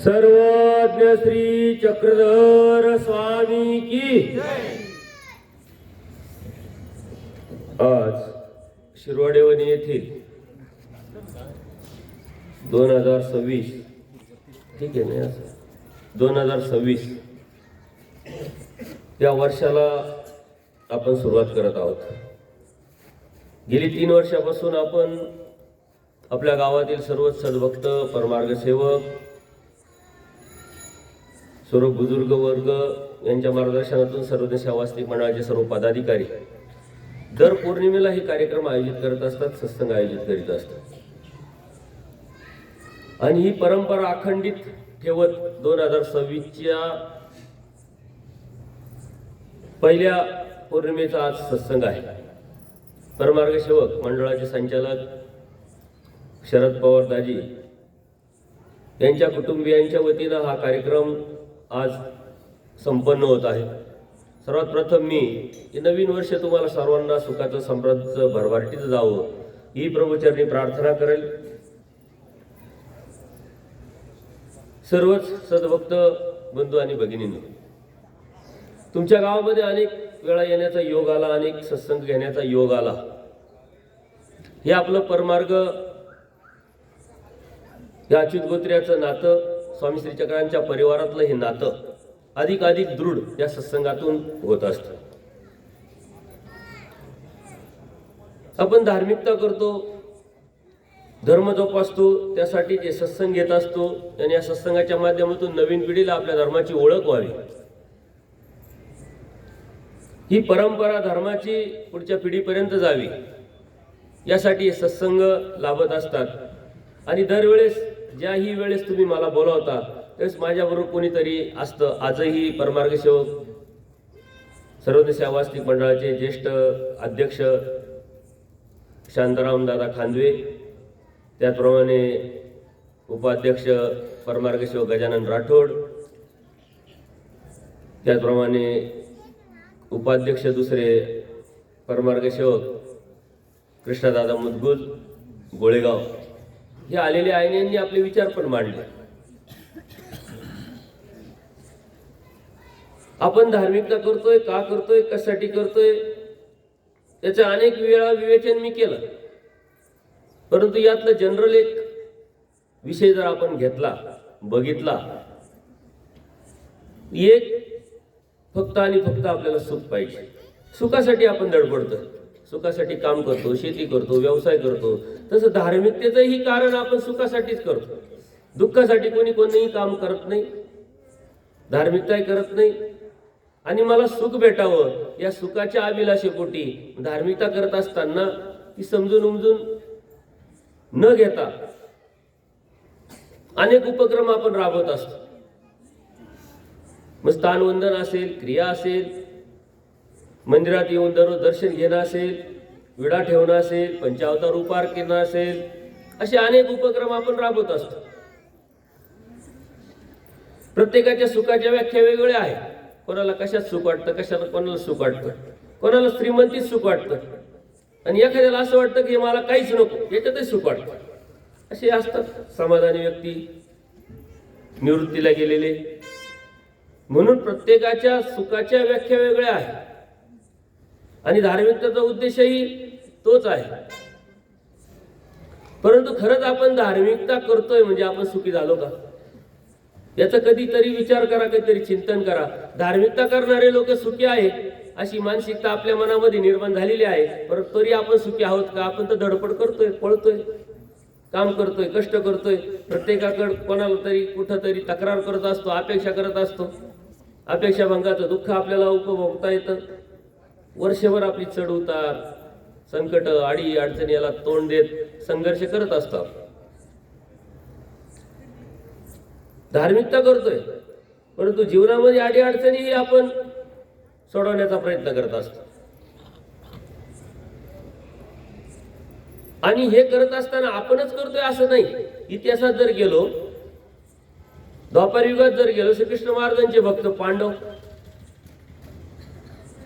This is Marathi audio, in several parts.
सर्वज्ञ श्री चक्रधर स्वामी की आज शिरवाडेवणी येथील 2026 ठीक आहे ना 2026 या वर्षाला आपण सुरुवात करत आहोत. गेली 3 वर्षापासून आपण आपल्या गावातील सर्व सद्भक्त परमार्ग सेवक सर्व बुजुर्ग वर्ग यांच्या मार्गदर्शनातून सर्वजण सेवास्तिक मंडळाचे सर्व पदाधिकारी दर पौर्णिमेला हे कार्यक्रम आयोजित करत असतात, सत्संग आयोजित करीत असतात आणि ही परंपरा अखंडित ठेवत 2026च्या पहिल्या पौर्णिमेचा आज सत्संग आहे. परमार्ग सेवक मंडळाचे संचालक शरद पवार दाजी यांच्या कुटुंबियांच्या वतीनं हा कार्यक्रम आज संपन्न होत आहे. सर्वात प्रथम मी नवीन वर्ष तुम्हाला सर्वांना सुखाचं समृद्धीचं भरभराटीचं जावं ही प्रभुचरणी प्रार्थना करेल. सर्वच सद्भक्त बंधू आणि भगिनींनो, तुमच्या गावामध्ये अनेक वेळा येण्याचा योग आला, अनेक सत्संग घेण्याचा योग आला. हे आपलं परमार्ग या अच्युत गोत्र्याचं नातं, स्वामी श्री चक्रांच्या परिवारातलं हे नातं अधिक दृढ या सत्संगातून होत असतं. आपण धार्मिकता करतो, धर्म जोपासतो, त्यासाठी जे सत्संग घेत असतो आणि या सत्संगाच्या माध्यमातून नवीन पिढीला आपल्या धर्माची ओळख व्हावी, ही परंपरा धर्माची पुढच्या पिढीपर्यंत जावी यासाठी सत्संग लाभत असतात. आणि दरवेळेस ज्याही वेळेस तुम्ही मला बोलावता त्यावेळेस माझ्याबरोबर कोणीतरी असतं. आजही परमार्ग सेवक सर्वज्ञ सेवास्तिक मंडळाचे ज्येष्ठ अध्यक्ष शांताराम दादा खांदवे, त्याचप्रमाणे उपाध्यक्ष परमार्ग सेवक गजानन राठोड, त्याचप्रमाणे उपाध्यक्ष दुसरे परमार्ग सेवक कृष्णदादा मुदगुल गोळेगाव, हे आलेले आयनेंनी आपले विचार पण मांडले. आपण धार्मिकता करतोय, का करतोय, कशासाठी करतोय याचं अनेक वेळा विवेचन मी केलं. परंतु यातलं जनरल एक विषय जर आपण घेतला, बघितला, एक फक्त आणि फक्त आपल्याला सुख पाहिजे. सुखासाठी आपण धडपडतो, सुखासाठी काम करतो, शेती करतो, व्यवसाय करतो. तसं धार्मिकतेचंही कारण आपण सुखासाठीच करतो. दुःखासाठी कोणीही काम करत नाही, धार्मिकताही करत नाही. आणि मला सुख भेटावं या सुखाच्या अभिलाषेपोटी धार्मिकता करत असताना ती समजून उमजून न घेता अनेक उपक्रम आपण राबवत असतो. मग स्थानवंदन असेल, क्रिया असेल, मंदिरात येऊन दररोज दर्शन घेणं असेल, विडा ठेवणं असेल, पंचावतार उपार करणं असेल, असे अनेक उपक्रम आपण राबवत असतो. प्रत्येकाच्या सुखाच्या व्याख्या वेगवेगळ्या आहेत. कोणाला कशात सुख वाटतं, कोणाला सुख वाटतं, कोणाला श्रीमंतीत सुख वाटतं, आणि एखाद्याला असं वाटतं की मला काहीच नको, याच्यातही सुख वाटतं. असे असतात समाधानी व्यक्ती, निवृत्तीला गेलेले. म्हणून प्रत्येकाच्या सुखाच्या व्याख्या वेगळ्या आहेत आणि धार्मिकतेचा उद्देशही तोच आहे. परंतु खरंच आपण धार्मिकता करतोय म्हणजे आपण सुखी झालो का याचा कधीतरी विचार करा, काहीतरी चिंतन करा. धार्मिकता करणारे लोक सुखी आहेत अशी मानसिकता आपल्या मनामध्ये निर्माण झालेली आहे. परंतु तरी आपण सुखी आहोत का? आपण तर धडपड करतोय, पळतोय, काम करतोय, कष्ट करतोय. प्रत्येकाकडे कोणाला तरी कुठंतरी तक्रार करत असतो, अपेक्षा करत असतो. अपेक्षा भंगाचं दुःख आपल्याला उपभोगता येतं. वर्षभर आपली चढ उतार, संकट, आडी अडचणी याला तोंड देत संघर्ष करत असतो. धार्मिकता करतोय परंतु जीवनामध्ये आडी अडचणीही आपण सोडवण्याचा प्रयत्न करत असतो. आणि हे करत असताना आपणच करतोय असं नाही. इतिहासात जर गेलो, द्वापार युगात जर गेलो, श्रीकृष्ण महाराजांचे भक्त पांडव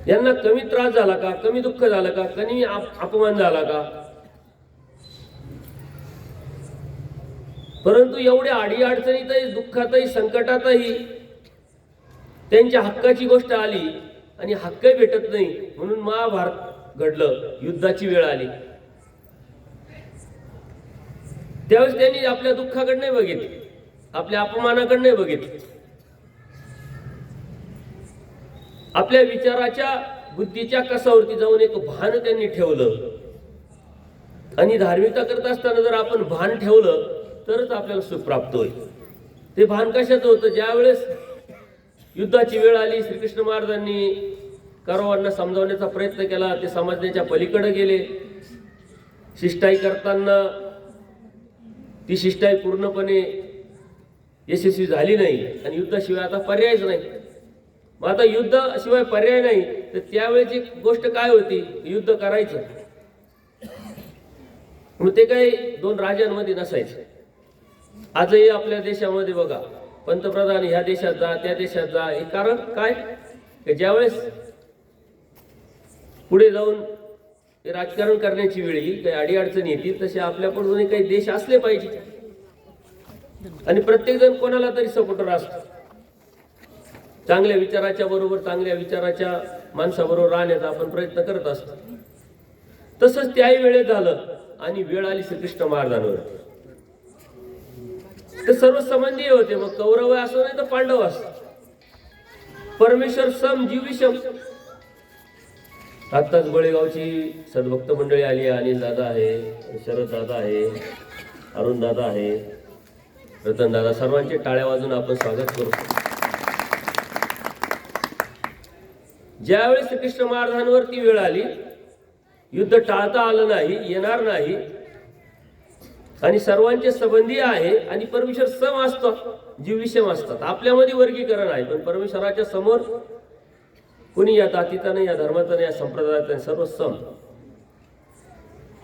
यांना कमी त्रास झाला का, कमी दुःख झालं का, कमी अपमान झाला का? परंतु एवढ्या अडीअडचणीतही, दुःखातही, संकटातही त्यांच्या हक्काची गोष्ट आली आणि हक्कही भेटत नाही, म्हणून महाभारत घडलं, युद्धाची वेळ आली. त्यावेळेस त्यांनी आपल्या दुःखाकडे नाही बघितले, आपल्या अपमानाकडे नाही बघितले, आपल्या विचाराच्या, बुद्धीच्या कसावरती जाऊन एक भान त्यांनी ठेवलं. आणि धार्मिकता करत असताना जर आपण भान ठेवलं तरच आपल्याला सुख प्राप्त होईल. ते भान कशाचं होतं? ज्या वेळेस युद्धाची वेळ आली, श्रीकृष्ण महाराजांनी कौरवांना समजावण्याचा प्रयत्न केला, ते समजण्याच्या पलीकडे गेले. शिष्टाई करताना ती शिष्टाई पूर्णपणे यशस्वी झाली नाही आणि युद्धाशिवाय आता पर्यायच नाही. मग आता युद्धाशिवाय पर्याय नाही, तर त्यावेळेची गोष्ट काय होती? युद्ध करायचं. मग ते काही दोन राजांमध्ये नसायचं. आजही आपल्या देशामध्ये बघा, पंतप्रधान ह्या देशात जा, त्या देशात जा. हे कारण काय? ज्यावेळेस पुढे जाऊन ते राजकारण करण्याची वेळ येईल, काही अडीअडचणी येतील, तसे आपल्याकडून काही देश असले पाहिजे. आणि प्रत्येक जण कोणाला तरी सपोर्टर असतो. चांगल्या विचाराच्या बरोबर, चांगल्या विचाराच्या माणसाबरोबर राहण्याचा आपण प्रयत्न करत असतो. तसंच त्याही वेळेत झालं आणि वेळ आली श्रीकृष्ण महाराजांवर. ते सर्व संबंधी होते, मग कौरव असो नाही तर पांडव असो. परमेश्वर सम जीव विषम. आत्ताच बळेगावची सद्भक्त मंडळी आली. अनिल दादा आहे, शरद दादा आहे, अरुण दादा आहे, रतन दादा, सर्वांचे टाळ्या वाजून आपण स्वागत करू. ज्यावेळेस श्रीकृष्ण महाराजांवरती वेळ आली, युद्ध टाळता आलं नाही, येणार नाही, आणि सर्वांचे संबंधी आहे आणि परमेश्वर सम असतो, जीव विषम असतात. आपल्यामध्ये वर्गीकरण आहे, पण परमेश्वराच्या समोर कोणी या जातीचा नाही, या धर्माचा नाही, या संप्रदायाचा नाही, सर्व सम.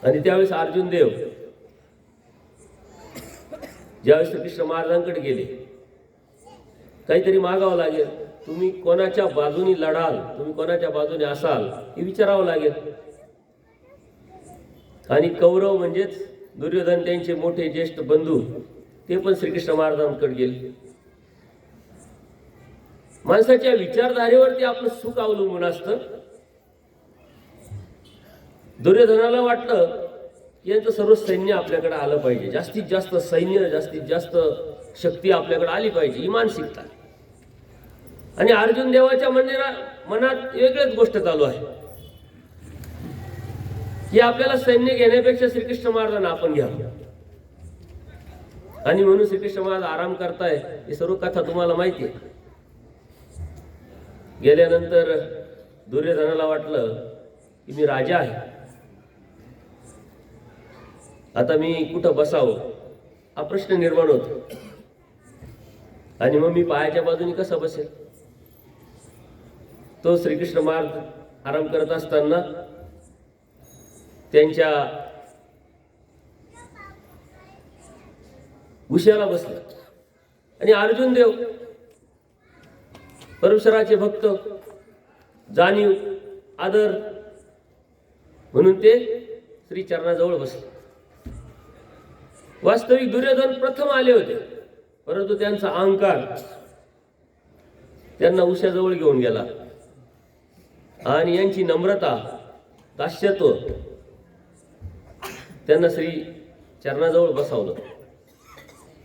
आणि त्यावेळेस अर्जुन देव ज्यावेळेस श्रीकृष्ण महाराजांकडे गेले, काहीतरी मागावं लागेल. तुम्ही कोणाच्या बाजूने लढाल, तुम्ही कोणाच्या बाजूने असाल हे विचारावं लागेल. आणि कौरव म्हणजेच दुर्योधन, त्यांचे मोठे ज्येष्ठ बंधू, ते पण श्रीकृष्ण महाराजांकडे गेले. माणसाच्या विचारधारेवरती आपलं सुख अवलंबून असतं. दुर्योधनाला वाटलं यांचं सर्व सैन्य आपल्याकडे आलं पाहिजे, जास्तीत जास्त सैन्य, जास्तीत जास्त शक्ती आपल्याकडे आली पाहिजे, ही मानसिकता. आणि अर्जुन देवाच्या मनात वेगळीच गोष्ट चालू आहे की आपल्याला सैन्य घेण्यापेक्षा श्रीकृष्ण महाराजांना आपण घ्या. आणि म्हणून श्रीकृष्ण महाराज आराम करताय, ही सर्व कथा तुम्हाला माहिती आहे. गेल्यानंतर दुर्योधनाला वाटलं की मी राजा आहे, आता मी कुठं बसावं हा प्रश्न निर्माण होतो. आणि मग मी पायाच्या बाजूने कसं बसेल? तो श्रीकृष्ण महाराज आराम करत असताना त्यांच्या उशाला बसले. आणि अर्जुन देव परमेश्वराचे भक्त, जाणीव, आदर म्हणून ते श्री चरणाजवळ बसले. वास्तविक दुर्योधन प्रथम आले होते, परंतु त्यांचा अहंकार त्यांना उशाजवळ घेऊन गेला आणि यांची नम्रता, दास्यत्व त्यांना श्री चरणाजवळ बसवलं.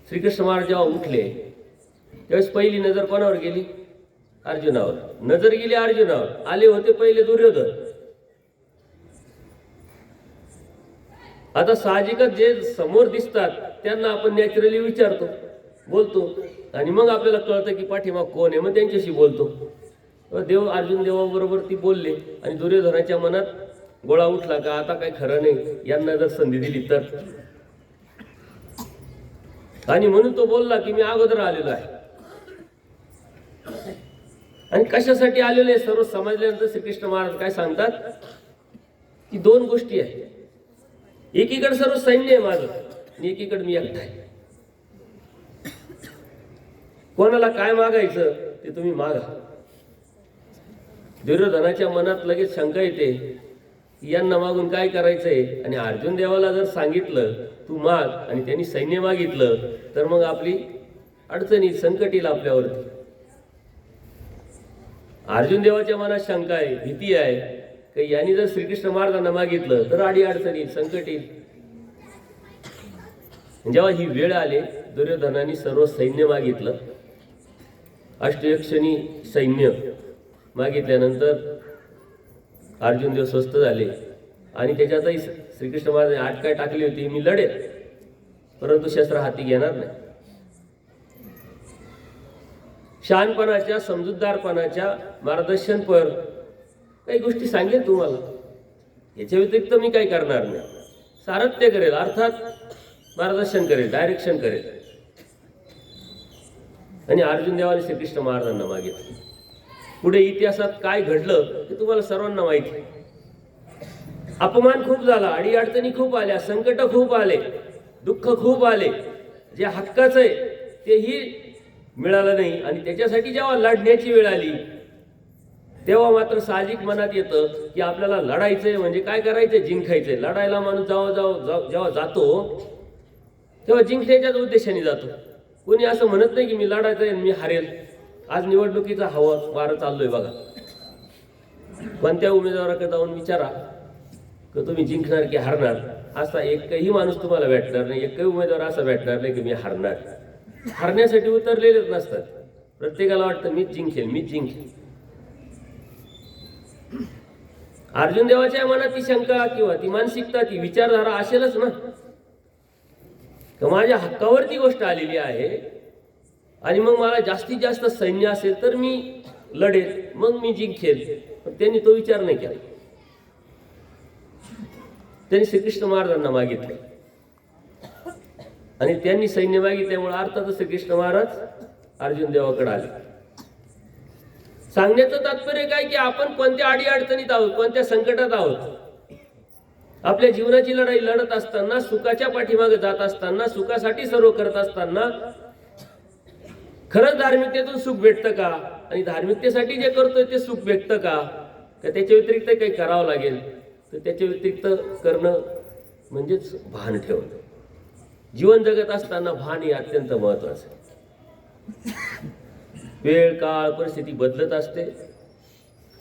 श्रीकृष्ण महाराज जेव्हा उठले त्यावेळेस पहिली नजर कोणावर गेली? अर्जुनावर. नजर गेली अर्जुनावर. आले होते पहिले दुर्योधन. आता साहजिकच जे समोर दिसतात त्यांना आपण नॅचरली विचारतो, बोलतो, आणि मग आपल्याला कळतं की पाठीमाग कोण आहे, मग त्यांच्याशी बोलतो. देव अर्जुन देवाबरोबर ती बोलले आणि दुर्योधनाच्या मनात गोळा उठला का आता काही खरं नाही, यांना जर संधी दिली तर. आणि म्हणून तो बोलला की मी अगोदर आलेलो आहे. आणि कशासाठी आलेलो आहे सर्व समजल्यानंतर श्रीकृष्ण महाराज काय सांगतात की दोन गोष्टी आहेत. एकीकडे सर्व सैन्य आहे माझं आणि एकीकडे मी एकटा आहे. कोणाला काय मागायचं ते तुम्ही मागा. दुर्योधनाच्या मनात लगेच शंका येते यांना मागून काय करायचंय, आणि अर्जुन देवाला जर सांगितलं तू माग आणि त्यांनी सैन्य मागितलं तर मग आपली अडचणी संकट येईल आपल्यावरती. अर्जुन देवाच्या मनात शंका आहे, भीती आहे की यांनी जर श्रीकृष्ण महाराजांना मागितलं तर अडचणी संकट येईल. जेव्हा ही वेळ आली, दुर्योधनाने सर्व सैन्य मागितलं, अष्टयक्षणी सैन्य मागितल्यानंतर अर्जुन देव स्वस्थ झाले आणि त्याच्यातही श्रीकृष्ण महाराजांनी आट काय टाकली होती, मी लढेल परंतु शस्त्र हाती घेणार नाही. शहाणपणाच्या, समजूतदारपणाच्या मार्गदर्शनपर काही गोष्टी सांगेल तुम्हाला, याच्या व्यतिरिक्त मी काही करणार नाही. सारथ्य करेल, अर्थात मार्गदर्शन करेल, डायरेक्शन करेल. आणि अर्जुन देवाने श्रीकृष्ण महाराजांना मागितलं. पुढे इतिहासात काय घडलं हे तुम्हाला सर्वांना माहिती आहे. अपमान खूप झाला, अडीअडचणी खूप आल्या, संकट खूप आले, दुःख खूप आले. जे हक्काचं आहे तेही मिळालं नाही. आणि त्याच्यासाठी जेव्हा लढण्याची वेळ आली तेव्हा मात्र साहजिक मनात येतं की आपल्याला लढायचंय म्हणजे काय करायचंय, जिंकायचंय. लढायला माणूस जेव्हा जातो तेव्हा जिंकण्याच्याच उद्देशाने जातो. कोणी असं म्हणत नाही की मी लढायचंय मी हरेल. आज निवडणुकीचा हवा वारं चाललोय बघा. कोणत्या उमेदवाराकडे जाऊन विचारा की तुम्ही जिंकणार की हारणार, असा एकही माणूस तुम्हाला भेटणार नाही, एकही उमेदवार असा भेटणार नाही की मी हारणार. हारण्यासाठी उतरलेलेच नसतात. प्रत्येकाला वाटतं मीच जिंकेल, मीच जिंकेल. अर्जुन देवाच्या मनात ती शंका किंवा ती मानसिकता, ती विचारधारा असेलच ना. माझ्या हक्कावरती गोष्ट आलेली आहे आणि मग मला जास्तीत जास्त सैन्य असेल तर मी लढेल, मग मी जिंकेल. पण त्यांनी तो विचार नाही केला. त्यांनी श्रीकृष्ण महाराजांना मागितले आणि त्यांनी सैन्य मागितल्यामुळे अर्थातच श्रीकृष्ण महाराज अर्जुन देवाकडे आले. सांगण्याचं तात्पर्य काय की आपण कोणत्या अडीअडचणीत आहोत, कोणत्या संकटात आहोत. आपल्या जीवनाची लढाई लढत असताना, सुखाच्या पाठीमागे जात असताना, सुखासाठी सर्व करत असताना खरंच धार्मिकतेतून सुख भेटतं का, आणि धार्मिकतेसाठी जे करतोय ते सुख भेटतं का, त्याच्या व्यतिरिक्त काही करावं लागेल. तर त्याच्या व्यतिरिक्त करणं म्हणजेच भान ठेवणं. जीवन जगत असताना भान हे अत्यंत महत्वाचं आहे. वेळ काळ परिस्थिती बदलत असते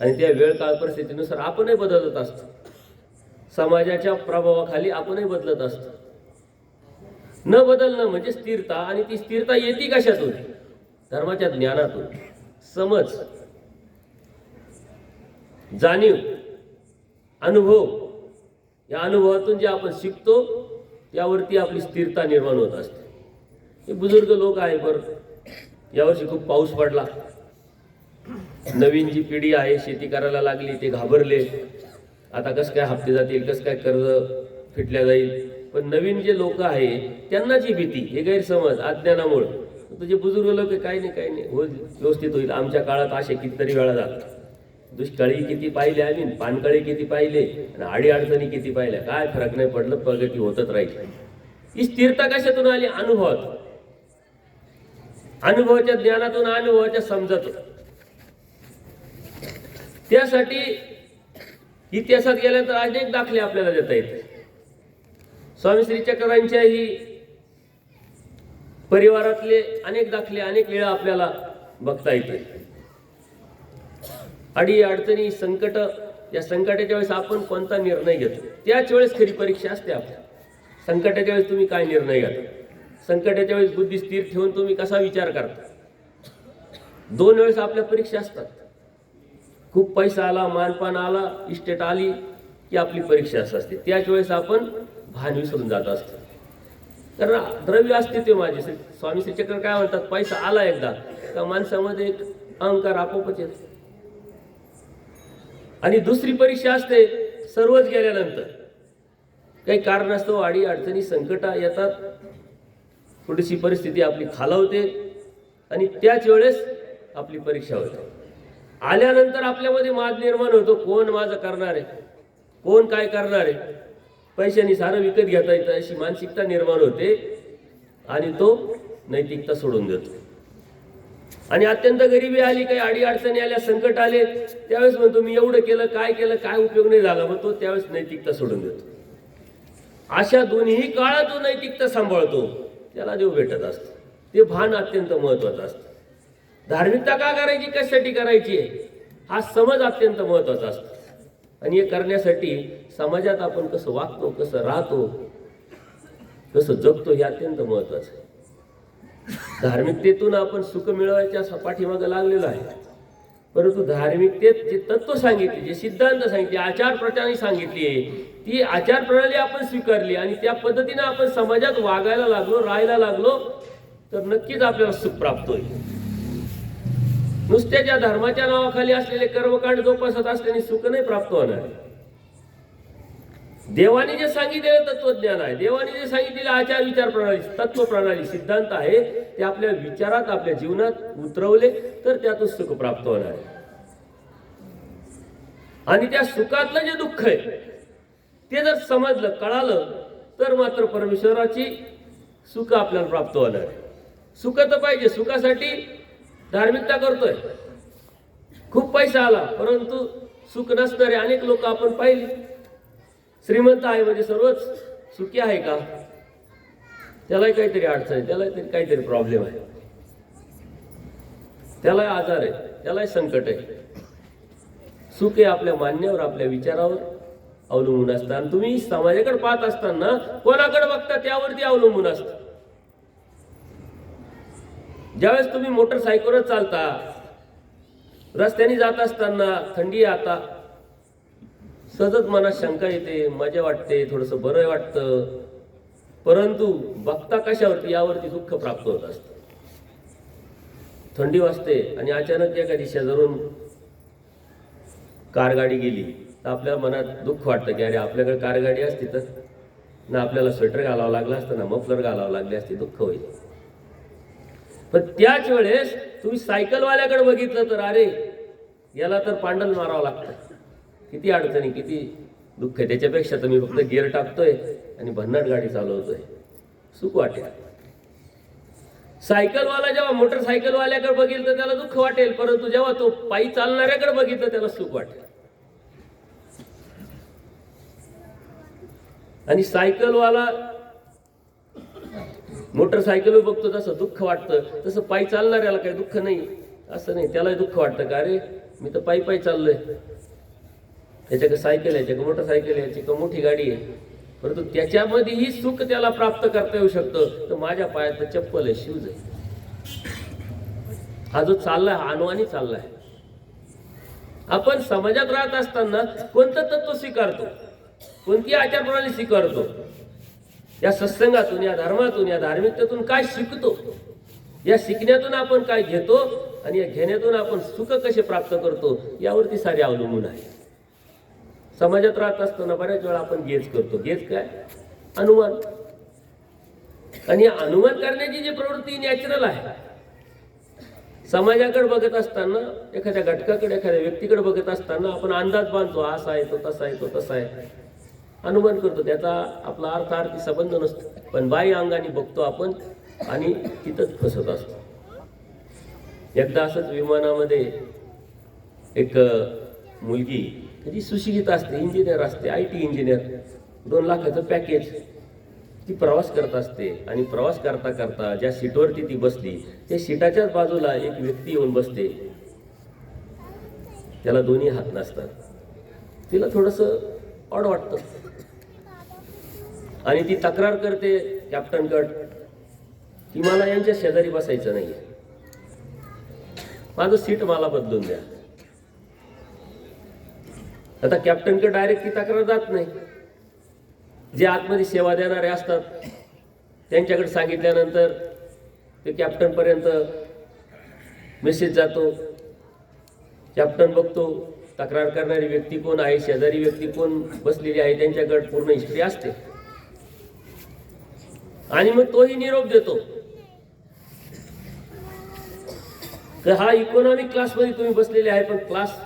आणि त्या वेळ काळ परिस्थितीनुसार आपणही बदलत असतो. समाजाच्या प्रभावाखाली आपणही बदलत असतो. न बदलणं म्हणजे स्थिरता, आणि ती स्थिरता येते कशातून? धर्माच्या ज्ञानातून. समज, जाणीव, अनुभव, या अनुभवातून जे आपण शिकतो त्यावरती आपली स्थिरता निर्माण होत असते. हे बुजुर्ग लोक आहे. बरं, यावर्षी खूप पाऊस पडला. नवीन जी पिढी आहे शेती करायला लागली, ते घाबरले. आता कसं काय हप्ते जातील, कसं काय कर्ज फिटल्या जाईल. पण नवीन जे लोक आहे त्यांना जी भीती, हे गैरसमज, अज्ञानामुळे. तुझे बुजुर्ग लोक काही नाही होईल, व्यवस्थित होईल. आमच्या काळात असे कितीतरी वेळा झालं. दुष्काळी किती पाहिले आम्ही, पानकाळी किती पाहिले, आणि अडीअडचणी किती पाहिल्या. काय फरक नाही पडलं, प्रगती होतच राहील. ही स्थिरता कशातून आली? अनुभवात, अनुभवाच्या ज्ञानातून, अनुभवाच्या समजातून. त्यासाठी इतिहासात गेल्यानंतर अनेक दाखले आपल्याला देता येते. स्वामी श्री चक्रांच्याही परिवारातले अनेक दाखले अनेक वेळा आपल्याला बघता येते. अडचणी, संकट, या संकटाच्या वेळेस आपण कोणता निर्णय घेतो त्याच वेळेस खरी परीक्षा असते आपल्या. संकटाच्या वेळेस तुम्ही काय निर्णय घेता, संकटाच्या वेळेस बुद्धी स्थिर ठेवून तुम्ही कसा विचार करता. दोन वेळेस आपल्या परीक्षा असतात. खूप पैसा आला, मानपान आला, इस्टेट आली की आपली परीक्षा असते. त्याच वेळेस आपण भान विसरून जात असतो. कारण द्रव्य अस्तित्व माझे स्वामी श्री चक्र काय म्हणतात, पैसा आला एकदा का माणसामध्ये एक अहंकार आपोआपच येतो. आणि दुसरी परीक्षा असते सर्वच गेल्यानंतर. काही कारण असतं, अडचणी, संकट येतात, थोडीशी परिस्थिती आपली खालावते आणि त्याच वेळेस आपली परीक्षा होते. आल्यानंतर आपल्यामध्ये वाद निर्माण होतो, कोण माझं करणार आहे, कोण काय करणार आहे. पैशाने सारं विकत घेता येतं अशी मानसिकता निर्माण होते आणि तो नैतिकता सोडून देतो. आणि अत्यंत गरिबी आली, काही अडी अडचणी आल्या, संकट आले, त्यावेळेस म्हणतो मी एवढं केलं, काय उपयोग नाही झाला, मग तो त्यावेळेस नैतिकता सोडून देतो. अशा दोन्ही काळात जो नैतिकता सांभाळतो त्याला देव भेटत असतो. ते भान अत्यंत महत्वाचं असतं. धार्मिकता का करायची, कशासाठी करायची आहे, हा समज अत्यंत महत्वाचा असतो. आणि हे करण्यासाठी समाजात आपण कसं वागतो, कसं राहतो, कसं जगतो हे अत्यंत महत्वाचं आहे. धार्मिकतेतून आपण सुख मिळवायच्या पाठीमागे लागलेलो आहे, परंतु धार्मिकतेत जे तत्व सांगितले, जे सिद्धांत सांगितले, आचार प्रणाली सांगितली आहे, ती आचार प्रणाली आपण स्वीकारली आणि त्या पद्धतीने आपण समाजात वागायला लागलो, राहायला लागलो, तर नक्कीच आपल्याला सुख प्राप्त होईल. नुसत्या ज्या धर्माच्या नावाखाली असलेले कर्मकांड जोपासत असल्याने सुख नाही प्राप्त होणार. देवाने जे सांगितलेलं तत्वज्ञान आहे, देवाने जे सांगितलेले आचार विचार प्रणाली, तत्व प्रणाली, सिद्धांत आहे, ते आपल्या विचारात, आपल्या जीवनात उतरवले तर त्यातून सुख प्राप्त होणार आहे. आणि त्या सुखातलं जे दुःख आहे ते जर समजलं, कळालं, तर मात्र परमेश्वराची सुख आपल्याला प्राप्त होणार आहे. सुख तर पाहिजे, सुखासाठी धार्मिकता करतोय, खूप पैसा आला परंतु सुख नसणारे अनेक लोक आपण पाहिले. श्रीमंत आहे म्हणजे सर्वच सुखी आहे का? त्यालाही काहीतरी अडचण आहे, त्यालाही काहीतरी प्रॉब्लेम आहे, त्यालाही आजार आहे, त्यालाही संकट आहे. सुख हे आपल्या मान्यावर, आपल्या विचारावर अवलंबून असतं. आणि तुम्ही समाजाकडे पाहत असताना कोणाकडे बघता त्यावरती अवलंबून असतं. ज्यावेळेस तुम्ही मोटरसायकलवर चालता, रस्त्याने जात असताना, थंडी आता, सतत मनात शंका येते, मजा वाटते, थोडंसं बरं वाटतं, परंतु बघता कशावरती, यावरती दुःख प्राप्त होत असतं. थंडी वाजते आणि अचानक एखादी शेजारून कारगाडी गेली तर आपल्या मनात दुःख वाटतं की अरे आपल्याकडे कारगाडी असती तर ना आपल्याला स्वेटर घालावं लागलं असतं, ना मफलर घालावं लागले असते, दुःख होईल. पण त्याच वेळेस तुम्ही सायकलवाल्याकडे बघितलं तर अरे याला तर पांडल मारावं लागतं, किती अडचणी, किती दुःख आहे, त्याच्यापेक्षा तर मी फक्त गिअर टाकतोय आणि भन्नाट गाडी चालवतोय, सुख वाटेल. सायकलवाला जेव्हा मोटरसायकलवाल्याकडे बघेल तर त्याला दुःख वाटेल, परंतु जेव्हा तो पायी चालणाऱ्याकडे बघितलं त्याला सुख वाटेल. आणि सायकलवाला मोटरसायकलवर बघतो तसं दुःख वाटतं, तसं पायी चालणाऱ्याला काही दुःख नाही, असं नाही, त्यालाही दुःख वाटतं का अरे मी तर पायी पायी चाललोय, याच्याकडे सायकल आहे, याच्याकडे मोटरसायकल आहे, याच्याकडे मोठी गाडी आहे, परंतु त्याच्यामध्येही सुख त्याला प्राप्त करता येऊ शकतं. तर माझ्या पायात चप्पल आहे, शूज आहे, हा जो चाललाय हा अनवाणी चाललाय. आपण समाजात राहत असताना कोणतं तत्व स्वीकारतो, कोणती आचार प्रणाली स्वीकारतो, या सत्संगातून, या धर्मातून, या धार्मिकतेतून काय शिकतो, या शिकण्यातून आपण काय घेतो आणि या घेण्यातून आपण सुख कसे प्राप्त करतो, यावरती सारे अवलंबून आहे. समाजात राहत असताना बऱ्याच वेळा आपण गेज करतो. गेज काय? अनुमान. आणि अनुमान करण्याची जी प्रवृत्ती नॅचरल आहे. समाजाकडे बघत असताना, एखाद्या घटकाकडे, एखाद्या व्यक्तीकडे बघत असताना आपण अंदाज बांधतो, असा आहे तो, तसा आहे तो, तसा आहे, अनुमान करतो, त्याचा आपला अर्थार्थी संबंध नसतो. पण बाह्य अंगाने बघतो आपण आणि तिथंच फसत असतो. एकदा असंच विमानामध्ये एक मुलगी, जी सुशिक्षित असते, इंजिनियर असते, IT इंजिनियर, 2 लाखाचं पॅकेज, ती प्रवास करत असते. आणि प्रवास करता करता ज्या सीटवरती ती बसली त्या सीटाच्याच बाजूला एक व्यक्ती येऊन बसते, त्याला दोन्ही हात नसतात. तिला थोडंसं ऑड वाटतं आणि ती तक्रार करते कॅप्टनकडे की मला यांच्या शेजारी बसायचं नाही, माझं सीट मला बदलून द्या. आता कॅप्टनकडे डायरेक्ट ती तक्रार जात नाही. जे आतमध्ये सेवा देणारे असतात त्यांच्याकडे सांगितल्यानंतर ते कॅप्टनपर्यंत मेसेज जातो. कॅप्टन बघतो तक्रार करणारी व्यक्ती कोण आहे, शेजारी व्यक्ती कोण बसलेली आहे, त्यांच्याकडे पूर्ण हिस्ट्री असते. आणि मग तोही निरोप देतो की हा इकॉनॉमिक क्लासमध्ये तुम्ही बसलेले आहे, पण क्लास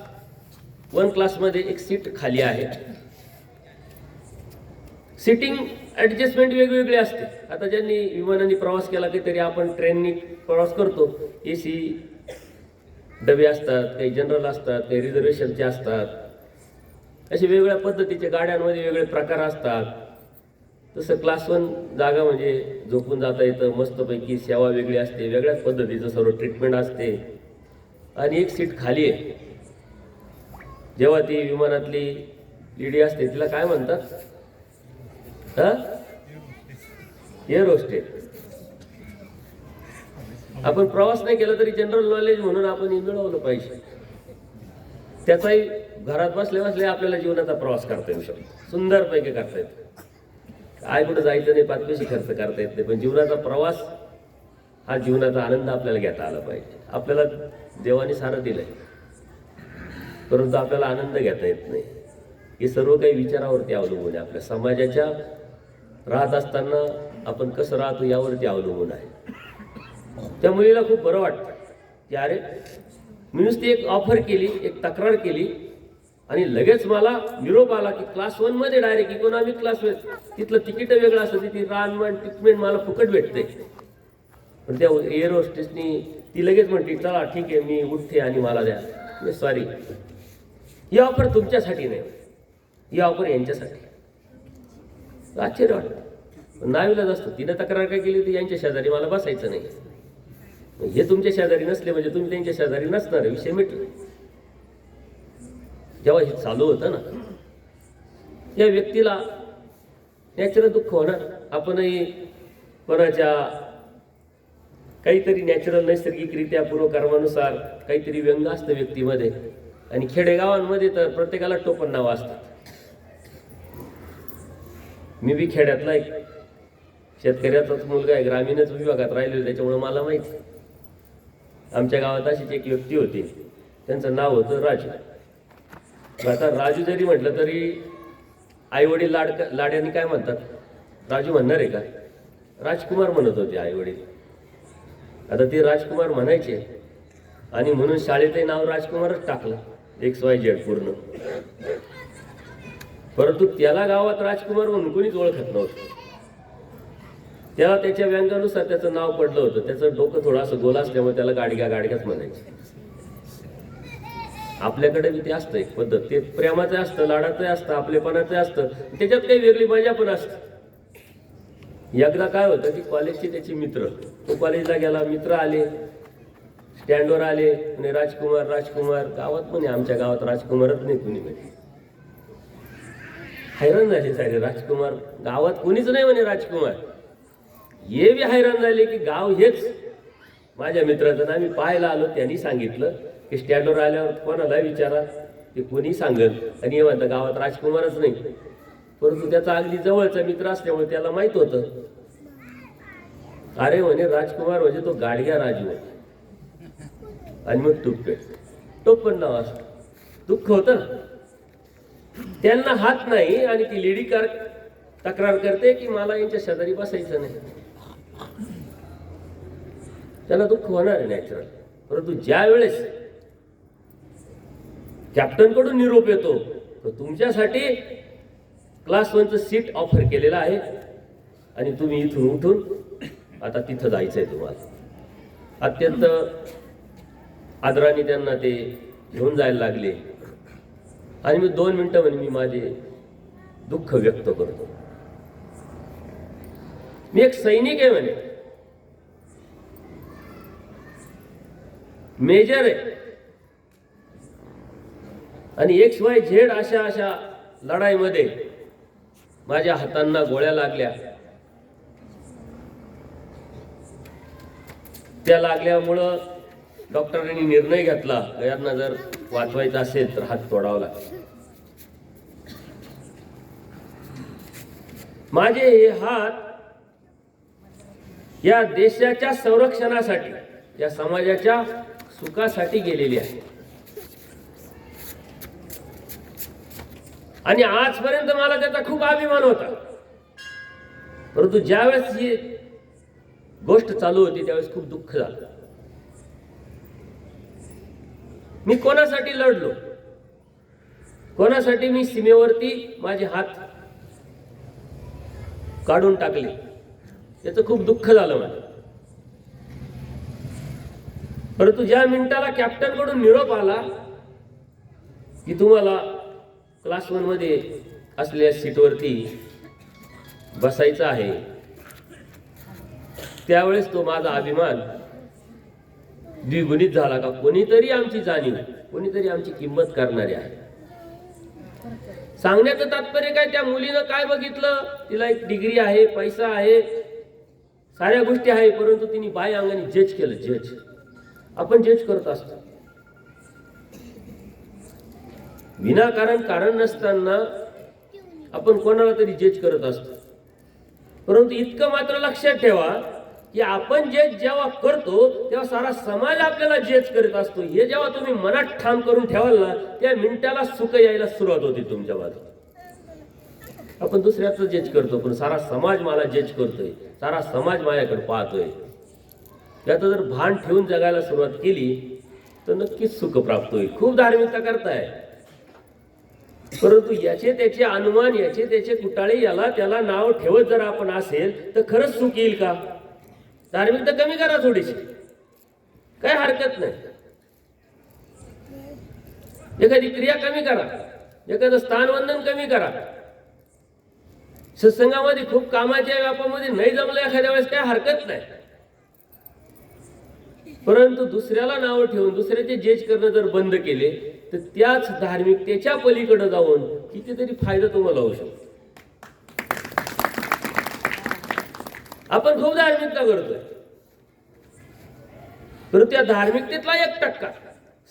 1 क्लासमध्ये एक सीट खाली आहे. सिटिंग ॲडजस्टमेंट वेगवेगळे असते. आता ज्यांनी विमानाने प्रवास केला की तरी आपण ट्रेननी प्रवास करतो, AC डबे असतात, काही जनरल असतात, काही रिझर्वेशनचे असतात, असे वेगवेगळ्या पद्धतीचे गाड्यांमध्ये वेगळे प्रकार असतात. तसं क्लास 1 जागा म्हणजे झोपून जाता येतं, मस्तपैकी सेवा वेगळी असते, वेगळ्याच पद्धतीचं सर्व ट्रीटमेंट असते. आणि एक सीट खाली आहे. जेव्हा ती विमानातली लेडी असते तिला काय म्हणतात? Air hostess. आपण प्रवास नाही केला तरी जनरल नॉलेज म्हणून आपण मिळवलं पाहिजे. त्याचाही घरात बसल्या बसल्या आपल्याला जीवनाचा प्रवास करता येऊ शकतो, सुंदरपैकी करता येतो. काय कुठं जायचं नाही, 5 पैसे खर्च करता येत नाही, पण जीवनाचा प्रवास हा जीवनाचा आनंद आपल्याला घेता आला पाहिजे. आपल्याला देवाने सारं दिलंय, परंतु आपल्याला आनंद घेता येत नाही. हे सर्व काही विचारावरती अवलंबून आहे. आपल्या समाजाच्या राहत असताना आपण कसं राहतो यावरती अवलंबून आहे. त्या मुलीला खूप बरं वाटतं की अरे मी नुसती एक ऑफर केली, एक तक्रार केली आणि लगेच मला निरोप आला की क्लास 1 मध्ये डायरेक्ट इकॉनॉमिक क्लास तिथलं तिकीट वेगळं असतं, ती रानमान ट्रीटमेंट मला फुकट भेटते. पण त्या एअर होस्टेसनी ती लगेच म्हणते चला ठीक आहे मी उठते आणि मला द्या. सॉरी, ही ऑफर तुमच्यासाठी नाही, ही ऑफर यांच्यासाठी. आश्चर्य वाटतं. नावीलाच असतं. तिने तक्रार काय केली होती, यांच्या शेजारी मला बसायचं नाही. हे तुमच्या शेजारी नसले म्हणजे तुम्ही त्यांच्या शेजारी नसणार, विषय मिटला. जेव्हा हे चालू होतं ना, या व्यक्तीला नॅचरल दुःख होणार. आपणही कोणाच्या काहीतरी नॅचरल नैसर्गिकरित्या पूर्वकर्मानुसार काहीतरी व्यंग असतं व्यक्तीमध्ये. आणि खेडेगावांमध्ये तर प्रत्येकाला टोपण नावं असतात. मी बी खेड्यातला एक शेतकऱ्याचाच मुलगा आहे, ग्रामीणच विभागात राहिलेलो, त्याच्यामुळे मला माहिती. आमच्या गावात अशीच एक व्यक्ती होती, त्यांचं नाव होतं राजू. आता राजू जरी म्हटलं तरी आईवडील लाड्याने काय म्हणतात, राजू म्हणणार आहे का? राजकुमार म्हणत होते आईवडील. आता ते राजकुमार म्हणायचे आणि म्हणून शाळेतही नाव राजकुमारच टाकलं, XYZ पूर्ण. परंतु त्याला गावात राजकुमार म्हणून कोणीच ओळखत नव्हतं. त्याला त्याच्या व्यंगानुसार त्याचं नाव पडलं होतं. त्याचं डोकं थोडं असं गोल असल्यामुळे त्याला गाडग्याच म्हणायचे. आपल्याकडे बी ते असतं एक पद्धत, ते प्रेमाचं असतं, लाडाचं असतं, आपलेपणाचं असतं, त्याच्यात काही वेगळी मजा पण असते. एकदा काय होतं की कॉलेजचे त्याचे मित्र, तो कॉलेजला गेला, मित्र आले, स्टँडवर आले आणि राजकुमार राजकुमार. गावात म्हणे आमच्या गावात राजकुमारच नाही कुणी म्हणे. हैराण झाले सारे, राजकुमार गावात कोणीच नाही म्हणे राजकुमार. हे बी हैराण झाले की गाव हेच माझ्या मित्राचं ना. मी पाहायला आलो, त्यांनी सांगितलं की स्टँडवर आल्यावर कोणाला विचारा, ते कोणी सांगल. आणि हे म्हणतं गावात राजकुमारच नाही. परंतु त्याचा अगदी जवळचा मित्र असल्यामुळे त्याला माहित होतं. अरे म्हणे राजकुमार म्हणजे तो गाडग्या राजू आहे. आणि मग टोपण नाव असतं. दुःख होतं ना. त्यांना हात नाही आणि ती लेडी तक्रार करते की मला यांच्या शेजारी बसायचं नाही. त्याला दुःख होणार आहे नॅचरल. परंतु ज्या वेळेस कॅप्टन कडून निरोप येतो तर तुमच्यासाठी क्लास 1चं सीट ऑफर केलेलं आहे आणि तुम्ही इथून उठून आता तिथं जायचंय तुम्हाला. अत्यंत आदराने त्यांना ते घेऊन जायला लागले आणि मी 2 मिनिटं म्हणे मी माझे दुःख व्यक्त करतो. मी एक सैनिक आहे म्हणे, मेजर आहे आणि XYZ अशा लढाईमध्ये माझ्या हातांना गोळ्या लागल्या. त्या लागल्यामुळं डॉक्टरांनी निर्णय घेतला यांना जर वाचवायचं असेल तर हात तोडावा लागेल. माझे हे हात या देशाच्या संरक्षणासाठी, या समाजाच्या सुखासाठी गेलेले आहे. आणि आजपर्यंत मला त्याचा खूप अभिमान होता. परंतु ज्यावेळेस ही गोष्ट चालू होती त्यावेळेस खूप दुःख झालं. मी कोणासाठी लढलो, कोणासाठी मी सीमेवरती माझे हात काढून टाकले, याचं खूप दुःख झालं मला. परंतु ज्या मिनिटाला कॅप्टन कडून निरोप आला की तुम्हाला क्लास 1 मध्ये असलेल्या सीटवरती बसायचं आहे, त्यावेळेस तो माझा अभिमान द्विगुणित झाला का कोणीतरी आमची जाणीव, कोणीतरी आमची किंमत करणारे आहे. सांगण्याचं तात्पर्य काय, त्या मुलीनं काय बघितलं, तिला एक डिग्री आहे, पैसा आहे, साऱ्या गोष्टी आहे, परंतु तिने बाय अंगाने जज केलं. जज आपण जज करत असतो विनाकारण, कारण नसताना आपण कोणाला तरी जज करत असतो. परंतु इतकं मात्र लक्षात ठेवा की आपण जज जेव्हा करतो तेव्हा सारा समाज आपल्याला जज करत असतो. हे जेव्हा तुम्ही मनात ठाम करून ठेवाल ना, त्या मिनिटाला सुख यायला सुरुवात होती तुमच्या बाजूला. आपण दुसऱ्याचं जज करतो, पण सारा समाज मला जज करतोय, सारा समाज माझ्याकडे पाहतोय. त्याचं जर भान ठेवून जगायला सुरुवात केली तर नक्कीच सुख प्राप्त होईल. खूप धार्मिकता करताय, परंतु याचे त्याचे अनुमान, याचे त्याचे कुटाळे, याला त्याला नाव ठेवत जर आपण असेल तर खरंच सुख येईल का? धार्मिकता कमी करा थोडीशी, काय हरकत नाही. एखादी क्रिया कमी करा, एखादं स्थानवंदन कमी करा. सत्संगामध्ये खूप कामाच्या व्यापामध्ये नाही जमलं एखाद्या वेळेस, काय हरकत नाही. परंतु दुसऱ्याला नाव ठेवून दुसऱ्याचे जज करणं जर बंद केले तर त्याच धार्मिकतेच्या पलीकडे जाऊन कितीतरी फायदा तुम्हाला होऊ शकतो. आपण खूप धार्मिकता करतोय, परंतु त्या धार्मिकतेतला 1%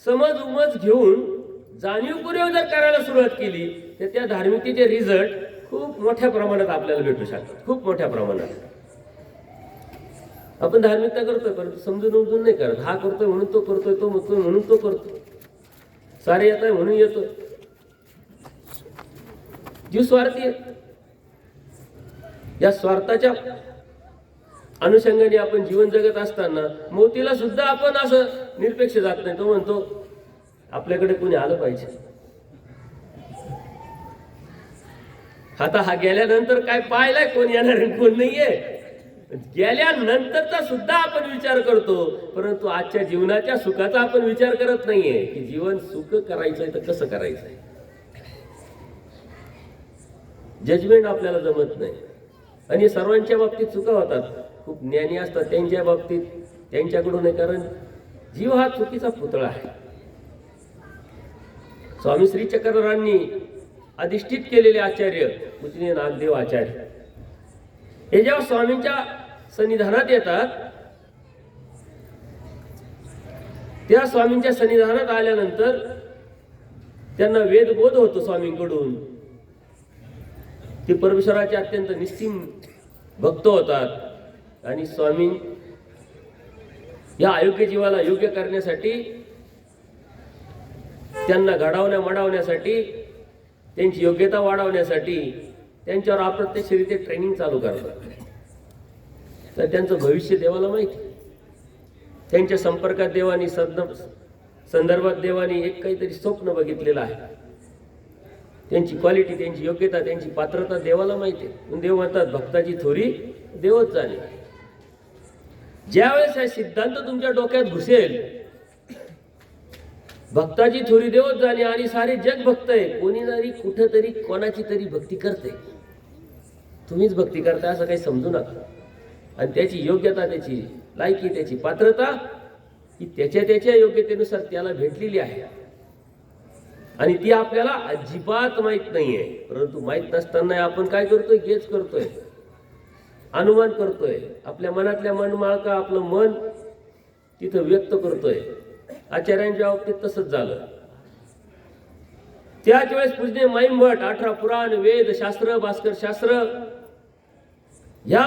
समज उमज घेऊन जाणीवपूर्वक जर करायला सुरुवात केली तर त्या धार्मिकतेचे रिझल्ट खूप मोठ्या प्रमाणात आपल्याला भेटू शकतात, खूप मोठ्या प्रमाणात. आपण धार्मिकता करतोय परंतु समजून उमजून नाही करत. हा करतोय म्हणून तो करतोय, तो म्हणतोय म्हणून तो करतोय, सारे येत आहे म्हणून येतोय. जीव स्वार्थी आहे. या स्वार्थाच्या अनुषंगाने आपण जीवन जगत असताना मोतीला सुद्धा आपण असं निरपेक्ष जात नाही. तो म्हणतो आपल्याकडे कोणी आलं पाहिजे. आता हा गेल्यानंतर काय पाहिलाय कोण येणार कोण नाहीये, गेल्यानंतरचा सुद्धा आपण विचार करतो, परंतु आजच्या जीवनाच्या सुखाचा आपण विचार करत नाहीये की जीवन सुख करायचंय तर कसं करायचंय. जजमेंट आपल्याला जमत नाही आणि सर्वांच्या बाबतीत चुका होतात. खूप ज्ञानी असतात त्यांच्या बाबतीत त्यांच्याकडून आहे, कारण जीव हा चुकीचा पुतळा आहे. स्वामी श्री चक्रधरांनी अधिष्ठित केलेले आचार्य पूजनीय नागदेव आचार्य हे जेव्हा स्वामींच्या सन्निधानात येतात, त्या स्वामींच्या सन्निधानात आल्यानंतर त्यांना वेदबोध होतो स्वामींकडून. ते परमेश्वराचे अत्यंत निस्सीम भक्त होतात आणि स्वामी या अयोग्य जीवाला योग्य करण्यासाठी, त्यांना घडवण्यासाठी, त्यांची योग्यता वाढवण्यासाठी त्यांच्यावर अप्रत्यक्षरित्या ट्रेनिंग चालू करतात. तर त्यांचं भविष्य देवाला माहिती. त्यांच्या संपर्कात देवानी संदर्भात देवानी एक काहीतरी स्वप्न बघितलेलं आहे. त्यांची क्वालिटी, त्यांची योग्यता, त्यांची पात्रता देवाला माहिती आहे. देव म्हणतात भक्ताची थोरी देवच जाणे. ज्यावेळेस हा सिद्धांत तुमच्या डोक्यात घुसेल, भक्ताची थोरी देवच जाणे आणि सारे जग भक्त आहे, कोणी तरी कुठंतरी कोणाची तरी भक्ती करते, तुम्हीच भक्ती करता असं काही समजू नका. आणि त्याची योग्यता, त्याची लायकी, त्याची पात्रता ही त्याच्या योग्यतेनुसार त्याला भेटलेली आहे आणि ती आपल्याला अजिबात माहित नाहीये. परंतु माहित नसताना आपण काय करतोय, गेच करतोय, अनुमान करतोय, आपल्या मनातल्या मनमाळका आपलं मन तिथं व्यक्त करतोय. आचार्यांच्या बाबतीत तसंच झालं. त्याच वेळेस पूजनीय माईमभट 18 पुराण, वेद शास्त्र, भास्कर शास्त्र, ह्या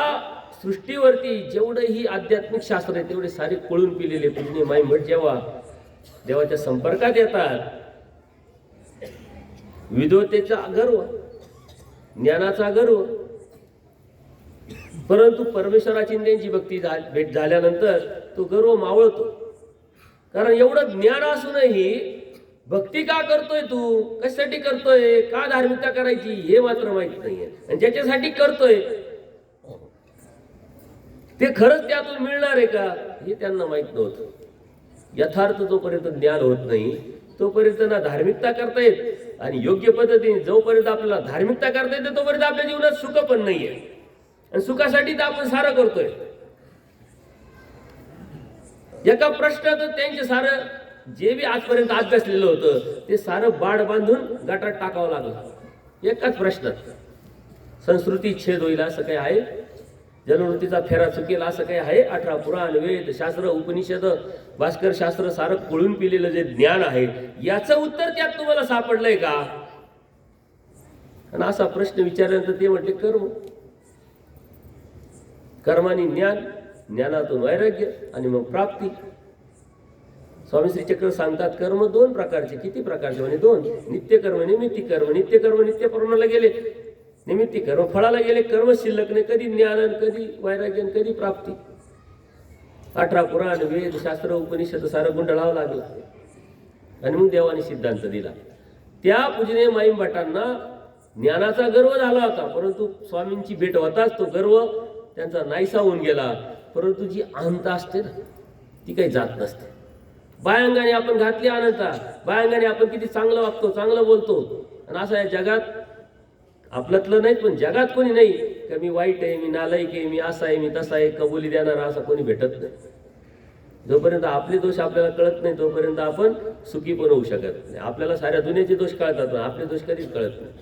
सृष्टीवरती जेवढेही आध्यात्मिक शास्त्र आहे तेवढे सारे कोळून पिलेले पूजनीय माईमभट जेव्हा देवाच्या संपर्कात येतात, विद्वतेचा गर्व, ज्ञानाचा गर्व, परंतु परमेश्वराची त्यांची भक्ती भेट झाल्यानंतर तो गर्व मावळतो. कारण एवढं ज्ञान असूनही भक्ती का करतोय, तू कशासाठी करतोय, का धार्मिकता करायची हे मात्र माहित नाहीये. आणि ज्याच्यासाठी करतोय ते खरंच त्यातून मिळणार आहे का हे त्यांना माहित नव्हतं. यथार्थ जोपर्यंत ज्ञान होत नाही तोपर्यंत ना धार्मिकता करता येत, आणि योग्य पद्धतीने जोपर्यंत आपल्याला धार्मिकता करता येते तोपर्यंत आपल्या जीवनात सुख पण नाहीये. आणि सुखासाठी तर आपण सारं करतोय. एका प्रश्नात त्यांचे सारं जे बी आजपर्यंत अभ्यासलेलं होतं ते सारं बाड बांधून गटात टाकावं लागलं. एकाच प्रश्नात संस्कृती छेद होईल असं काही आहे, जन्मवृत्तीचा फेरा चुकेल असं काही आहे, 18 पुराण वेद शास्त्र उपनिषद भास्कर शास्त्र सारं कोळून पिलेलं जे ज्ञान आहे याचं उत्तर त्यात तुम्हाला सापडलंय का? आणि असा प्रश्न विचारल्यानंतर ते म्हटले कर्म, कर्मानी ज्ञान, ज्ञानातून वैराग्य आणि मग प्राप्ती. स्वामी श्री चक्र सांगतात कर्म 2 प्रकारचे. किती प्रकारचे? म्हणे 2. नित्य कर्म, निमित्ती कर्म. नित्य कर्म नित्य कर्माला गेले, निमित्ती कर्म फळाला गेले. कर्म शिल्लक नाही, कधी ज्ञान, कधी वैराग्य, कधी प्राप्ती. 18 पुराण वेद शास्त्र उपनिषद सारं गुंडळावं लागलं. आणि मग देवाने सिद्धांत दिला. त्या पूजनीय माईम भटांना ज्ञानाचा गर्व झाला होता, परंतु स्वामींची भेट होताच तो गर्व त्यांचा नाहीसा होऊन गेला. परंतु जी अहंता असते ना ती काही जात नसते. बायांगाने आपण घातली अनंता, बायांगाने आपण किती चांगलं वागतो, चांगलं बोलतो, आणि असं या जगात आपल्यातलं नाही पण जगात कोणी नाही का मी वाईट आहे, मी नालायक आहे, मी असा आहे, मी तसा आहे, कबुली देणारा असं कोणी भेटत नाही. जोपर्यंत आपले दोष आपल्याला कळत नाही तोपर्यंत आपण सुखी पण होऊ शकत नाही. आपल्याला साऱ्या दुनियेचे दोष कळतात पण आपले दोष कधीच कळत नाही.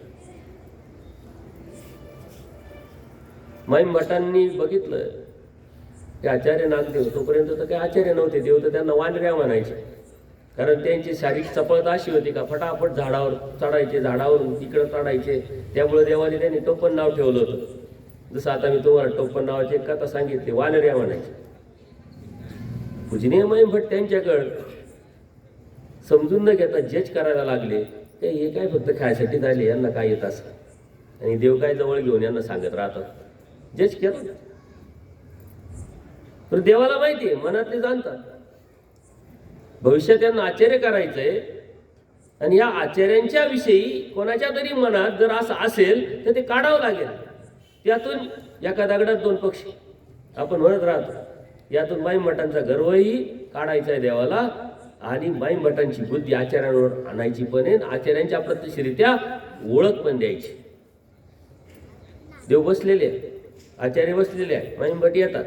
माईम भटांनी बघितलं की आचार्य नागदेव तोपर्यंत तर काही आचार्य नव्हते, देव तर त्यांना वानऱ्या म्हणायचे. कारण त्यांची शारीरिक चपळता अशी होती का फटाफट झाडावर चढायचे, झाडावरून तिकडं चढायचे. त्यामुळे देवाने त्यांनी टोपण नाव ठेवलं होतं. जसं आता मी तुम्हाला टोपण नावाची एक कथा सांगितली, वानऱ्या म्हणायचे. पूजनीय माईम भट त्यांच्याकडं समजून न घेता जज करायला लागले की हे काय फक्त खायसाठी झाले, यांना काय येत असं, आणि देव काय जवळ घेऊन यांना सांगत राहतात. जज केलं. तर देवाला माहिती आहे, मनात ते जाणतात भविष्यात त्यांना आश्चर्य करायचंय, आणि या आचार्यांच्या विषयी कोणाच्या तरी मनात जर असं असेल तर ते काढावं लागेल. त्यातून एका दगडात 2 पक्षी आपण म्हणत राहतो. यातून माईम भटांचा गर्वही काढायचा आहे देवाला, आणि माईम भटांची बुद्धी आचार्यांवर आणायची पण आहे, आचार्यांच्या प्रत्यक्षरित्या ओळख पण द्यायची. देव बसलेले आहे, आचार्य बसलेले आहे, माईम भट येतात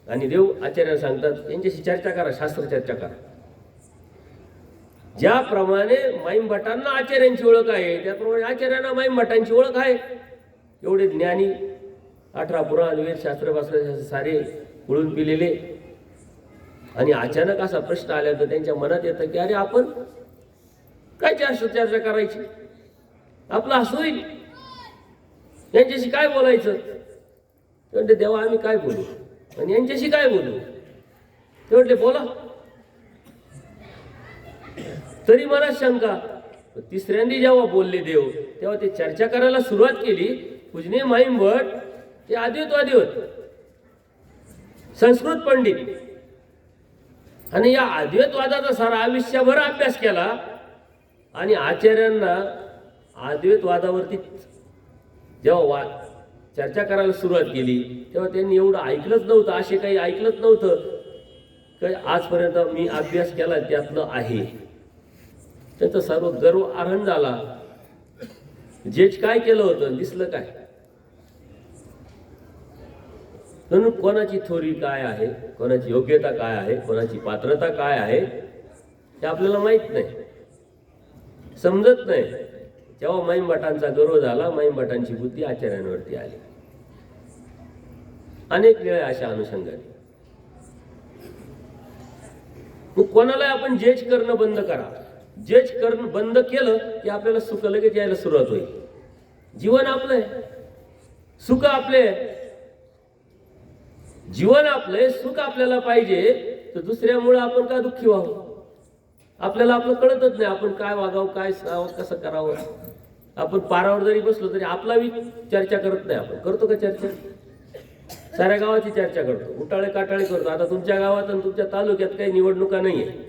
आणि देव आचार्यांना सांगतात यांच्याशी चर्चा करा, शास्त्र चर्चा करा. ज्याप्रमाणे माईम भटांना आचार्यांची ओळख आहे त्याप्रमाणे आचार्यांना माईम भटांची ओळख आहे. एवढे ज्ञानी 18 पुराण वेद शास्त्र भास्कर सारे उळून पिलेले, आणि अचानक असा प्रश्न आल्यानंतर त्यांच्या मनात येतं की अरे आपण काय चर्चा करायची, आपलं असं होईल, यांच्याशी काय बोलायचं. ते म्हणते देवा आम्ही काय बोलू आणि यांच्याशी काय बोलू. ते म्हटले बोला. तरी मला शंका. तिसऱ्यांदी जेव्हा बोलले देव तेव्हा ते चर्चा करायला सुरुवात केली. पूजनीय माईम भट ते अद्वैतवादी होते, संस्कृत पंडित, आणि या अद्वैतवादाचा सारा आयुष्यभर अभ्यास केला. आणि आचार्यांना अद्वैतवादावरती जेव्हा चर्चा करायला सुरुवात केली तेव्हा त्यांनी एवढं ऐकलंच नव्हतं, असे काही ऐकलंच नव्हतं की आजपर्यंत मी अभ्यास केला त्यातलं आहे. त्यांचा सर्व गर्व आरहण झाला. जेच काय केलं होतं दिसलं काय. म्हणून कोणाची थोरी काय आहे, कोणाची योग्यता काय आहे, कोणाची पात्रता काय आहे हे आपल्याला माहित नाही, समजत नाही. जेव्हा माईम भटांचा गर्व झाला, माईम भटांची बुद्धी आचार्यांवरती आली. अनेक वेळा अशा अनुषंगाने मग कोणाला आपण जज करणं बंद करा. जज करणं बंद केलं की आपल्याला सुख लगेच यायला सुरुवात होईल. जीवन आपलं आहे, सुख आपले, जीवन आपले, सुख आपल्याला पाहिजे. तर दुसऱ्यामुळे आपण का दुःखी व्हावं. आपल्याला आपलं कळतच नाही आपण काय वागावं, काय कसं करावं. आपण पारावर जरी बसलो तरी आपला बी चर्चा करत नाही. आपण करतो का चर्चा? साऱ्या गावाची चर्चा करतो, उटाळे काटाळे करतो. आता तुमच्या गावात आणि तुमच्या तालुक्यात काही निवडणुका नाही आहे,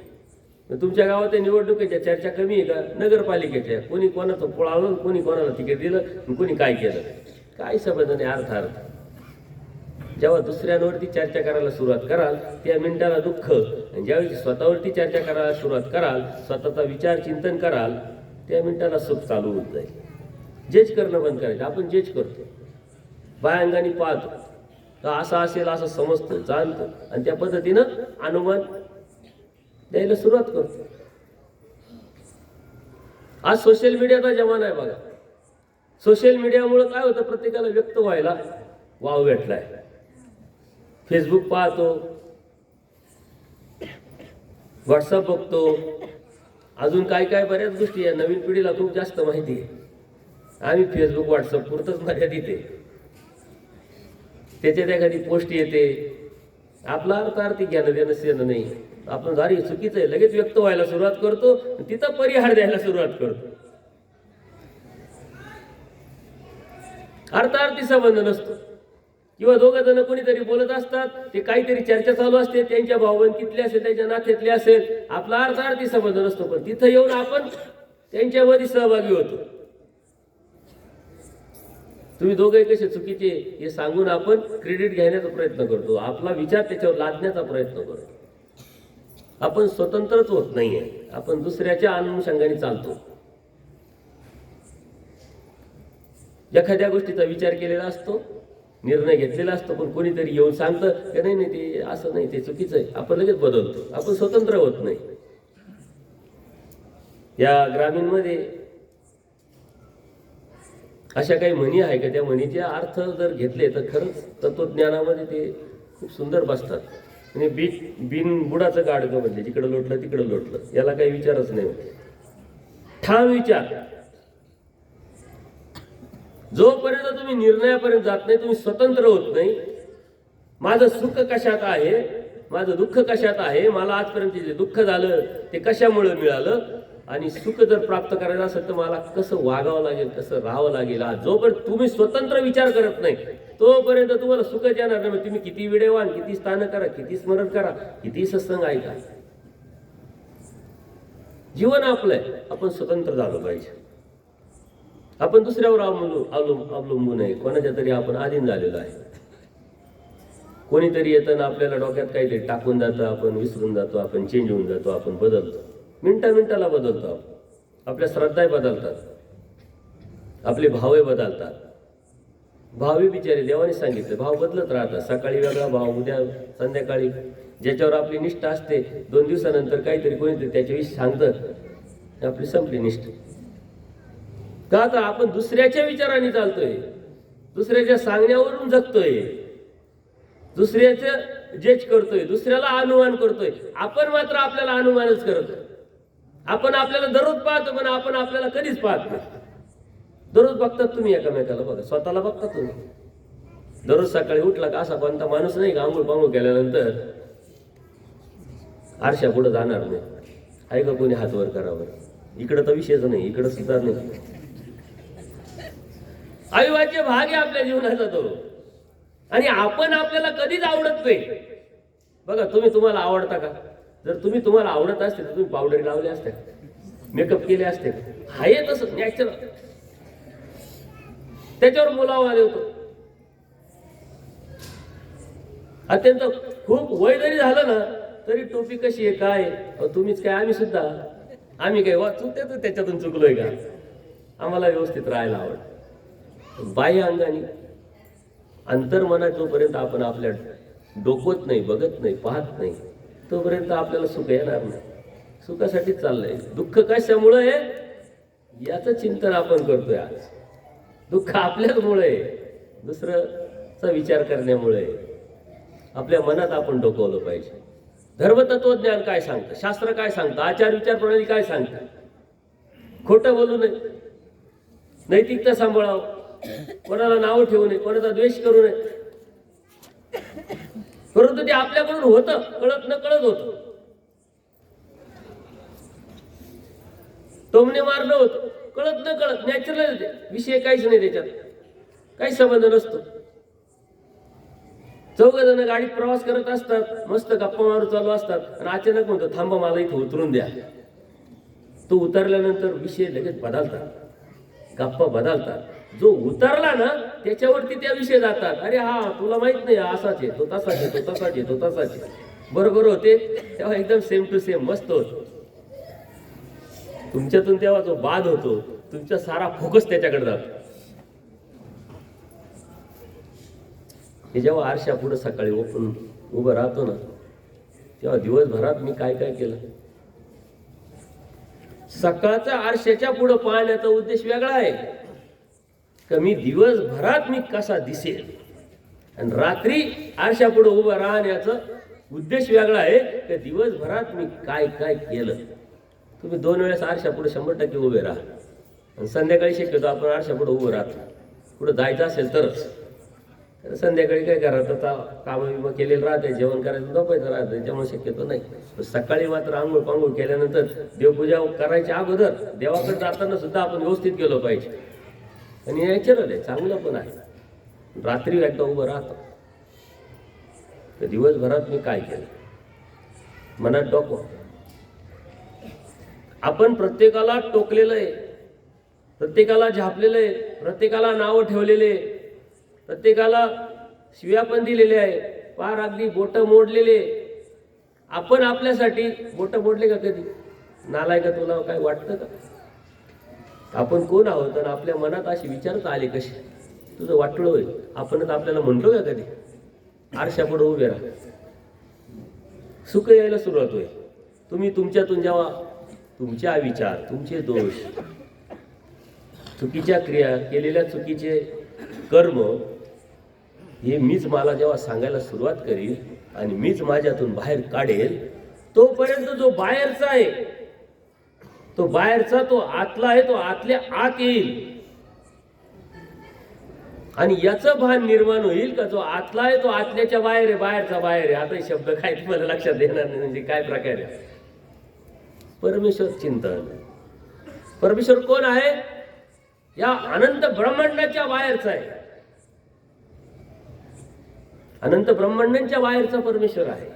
तुमच्या गावात निवडणुकीच्या चर्चा कमी आहे का? नगरपालिकेच्या कोणी कोणाचं पळावलं, कोणी कोणाला तिकीट दिलं, कोणी काय केलं, काय संबंध नाही. अर्थ जेव्हा दुसऱ्यांवरती चर्चा करायला सुरुवात कराल त्या मिनिटाला दुःख, आणि ज्यावेळी स्वतःवरती चर्चा करायला सुरुवात कराल, स्वतःचा विचार चिंतन कराल, त्या मिनिटाला सुख चालू होत जाईल. जज करणं बंद करायचं. आपण जज करतो, बायांगाने पाहतो, तर असं असेल असं समजतो, जाणतो, आणि त्या पद्धतीनं अनुमान द्यायला सुरुवात करतो. आज सोशल मीडियाचा जमाना आहे बघा. सोशल मीडियामुळे काय होतं, प्रत्येकाला व्यक्त व्हायला वाव भेटलाय. फेसबुक पाहतो, व्हॉट्सअप बघतो, अजून काय काय बऱ्याच गोष्टी या नवीन पिढीला खूप जास्त माहिती आहे. आम्ही फेसबुक व्हॉट्सअप पुरतच मर्यादित आहे. त्याच्यात एखादी पोस्ट येते, आपला अर्थार्थी ज्ञान देणं नाही, आपण झाली चुकीचं आहे लगेच व्यक्त व्हायला सुरुवात करतो, तिथं परिहार द्यायला सुरुवात करतो. अर्थार्थी संबंध नसतो, किंवा दोघं जण कोणीतरी बोलत असतात, ते काहीतरी चर्चा चालू असते, त्यांच्या भावबंदकीतली असेल, त्यांच्या नात्यातली असेल, आपला अर्थार्थी संबंध नसतो, पण तिथं येऊन आपण त्यांच्यामध्ये सहभागी होतो. तुम्ही दोघे कसे चुकीचे हे सांगून आपण क्रेडिट घेण्याचा प्रयत्न करतो, आपला विचार त्याच्यावर लादण्याचा प्रयत्न करतो. आपण स्वतंत्रच होत नाहीये, आपण दुसऱ्याच्या अनुषंगाने चालतो. एखाद्या गोष्टीचा विचार केलेला असतो, निर्णय घेतलेला असतो, पण कोणीतरी येऊन सांगतं की नाही ते असं नाही, ते चुकीचं आहे, आपण लगेच बदलतो. आपण स्वतंत्र होत नाही. या ग्रामीणमध्ये अशा काही म्हणी आहे का, त्या म्हणीचे अर्थ जर घेतले तर खरंच तत्वज्ञानामध्ये ते खूप सुंदर बसतात. आणि बिन बुडाचं गाडगं म्हणजे जिकडं लोटलं तिकडं लोटलं, याला काही विचारच नाही. ठाम विचार. जोपर्यंत तुम्ही निर्णयापर्यंत जात नाही, तुम्ही स्वतंत्र होत नाही. माझं सुख कशात आहे, माझं दुःख कशात आहे, मला आजपर्यंत जे दुःख झालं ते कशामुळे मिळालं, आणि सुख जर प्राप्त करायचं असेल तर मला कसं वागावं लागेल, कसं राहावं लागेल. जोपर्यंत तुम्ही स्वतंत्र विचार करत नाही तोपर्यंत तुम्हाला सुखच येणार नाही. तुम्ही किती विडेवान, किती स्थान करा, किती स्मरण करा, किती सत्संग ऐका, जीवन आपलंय. आपण स्वतंत्र झालो पाहिजे. आपण दुसऱ्यावर अवलंबून आहे, कोणाच्या तरी आपण अधीन झालेलो आहे. कोणीतरी येतं ना आपल्याला डोक्यात काहीतरी टाकून जातं, आपण विसरून जातो, आपण चेंज होऊन जातो, आपण बदलतो. मिनिटाला बदलतो आपण. आपल्या श्रद्धाही बदलतात, आपले भावही बदलतात. भावही बिचारे देवाने सांगितले भाव बदलत राहतात. सकाळी वेगळा भाव, उद्या संध्याकाळी. ज्याच्यावर आपली निष्ठा असते, 2 दिवसानंतर काहीतरी कोणीतरी त्याच्याविषयी सांगतं, आपली संपली निष्ठा. का तर आपण दुसऱ्याच्या विचाराने चालतोय, दुसऱ्याच्या सांगण्यावरून जगतोय, दुसऱ्याचं जज करतोय, दुसऱ्याला अनुमान करतोय. आपण मात्र आपल्याला अनुमानच करतोय. आपण आपल्याला दररोज पाहतो, पण आपण आपल्याला कधीच पाहत नाही. दररोज बघतात तुम्ही एकामेकाला, बघा स्वतःला बघता तुम्ही. दररोज सकाळी उठला का असा कोणता माणूस नाही का आंघोळ पांघोळ केल्यानंतर आरशा पुढे जाणार नाही, आहे का कोणी हात वर करावर? इकडं तर विषयच नाही, इकडं सुद्धा नाही. अविभाज्य भाग आहे आपल्या जीवनाचा तो. आणि आपण आपल्याला कधीच आवडत नाही. बघा तुम्हाला आवडता का? जर तुम्हाला आवडत असते तर तुम्ही पावडर लावले असते, मेकअप केले असते. हाय तसं नॅचरल, त्याच्यावर बोलावा देतो. अत्यंत खूप वय जरी झालं ना तरी टोपी कशी आहे काय, तुम्हीच काय आम्ही सुद्धा, आम्ही काय चुकते तर त्याच्यातून चुकलोय का? आम्हाला व्यवस्थित राहायला आवडतं. बाह्य अंगाने अंतर्मनात जोपर्यंत आपण आपल्या डोकवत नाही, बघत नाही, पाहत नाही, तोपर्यंत आपल्याला सुख येणार नाही. सुखासाठीच चाललंय. दुःख कशामुळे आहे याचं चिंतन आपण करतोय आज. दुःख आपल्याचमुळे आहे, दुसऱ्याचा विचार करण्यामुळे. आपल्या मनात आपण डोकवलं पाहिजे. धर्मतत्वज्ञान काय सांगतं, शास्त्र काय सांगतं, आचार विचार प्रणाली काय सांगतं. खोटं बोलू नये, नैतिकता सांभाळावं, कोणाला नाव ठेवू नये, कोणाचा द्वेष करू नये. परंतु ते आपल्याकडून होतं, कळत न कळत होतं. टोमणे मारणं होतं, कळत न कळत, नॅचरल. विषय काहीच नाही, त्याच्यात काही संबंध नसतो. 4 जण गाडीत प्रवास करत असतात, मस्त गप्पा मारून चालू असतात, आणि अचानक म्हणतो थांबा मला इथे उतरून द्या. तो उतरल्यानंतर विषय लगेच बदलतात, गप्पा बदलतात. जो उतरला ना त्याच्यावरती त्या विषय जातात. अरे हा तुला माहित नाही, असाच आहे, तो तसाच आहे, तो तसाच आहे, तो तसाच आहे. बरोबर होते तेव्हा एकदम सेम टू सेम मस्त होत. तुमच्यातून तेव्हा जो बाद होतो, तुमचा सारा फोकस त्याच्याकडे जातो. हे जेव्हा आरशा पुढे सकाळी उभं राहतो ना, तेव्हा दिवसभरात मी काय काय केलं. सकाळचा आरशाच्या पुढे पाहण्याचा उद्देश वेगळा आहे, का मी दिवसभरात मी कसा दिसेल. आणि रात्री आरशा पुढे उभं राहण्याचा उद्देश वेगळा आहे, की दिवसभरात मी काय काय केलं. तुम्ही 2 वेळेस आरशा पुढे 100% उभे राहा. आणि संध्याकाळी शक्यतो आपण आरशा पुढे उभं राहतो. पुढे जायचं असेल तरच. तर संध्याकाळी काय करायचं, कामं विमं केलेलं राहते, जेवण करायचं, झोपायचं राहतं, त्याच्यामुळे शक्यतो नाही. सकाळी मात्र आंघोळ पांघोळ केल्यानंतर देवपूजा करायच्या अगोदर देवाकडे जाताना सुद्धा आपण व्यवस्थित गेलो पाहिजे. आणि नॅचरल आहे, चांगलं पण आहे. रात्री एकदा उभं राहतो, तर दिवसभरात मी काय केलं मनात डोकं. आपण प्रत्येकाला टोकलेलं आहे, प्रत्येकाला झापलेलं आहे, प्रत्येकाला नावं ठेवलेले, प्रत्येकाला शिव्या पण दिलेल्या आहे, पार अगदी बोटं मोडलेले. आपण आपल्यासाठी बोटं मोडले का कधी? नालाय का, तुला काय वाटतं का आपण कोण आहोत? आणि आपल्या मनात अशी विचारच आले कसे, तुझं वाटलं होईल. आपणच आपल्याला म्हणतो का कधी आरशापुढे उभे राहा. सुख यायला सुरुवात होईल. तुम्ही तुमच्यातून जेव्हा तुमचे विचार, तुमचे दोष, चुकीच्या क्रिया, केलेल्या चुकीचे कर्म हे मीच मला जेव्हा सांगायला सुरुवात करील आणि मीच माझ्यातून बाहेर काढेल, तोपर्यंत जो बाहेरचा आहे तो बाहेरचा, तो आतला आहे तो आतल्या आत येईल. आणि याचं भान निर्माण होईल का जो आतला आहे तो आतल्याच्या बाहेर आहे, बाहेरचा बाहेर आहे. आता शब्द काय तुम्हाला लक्षात येणार नाही, म्हणजे काय प्रकार आहे. परमेश्वर चिंतन. परमेश्वर कोण आहे? या अनंत ब्रह्मांडाच्या बाहेरचा आहे. अनंत ब्रह्मांडांच्या बाहेरचा परमेश्वर आहे.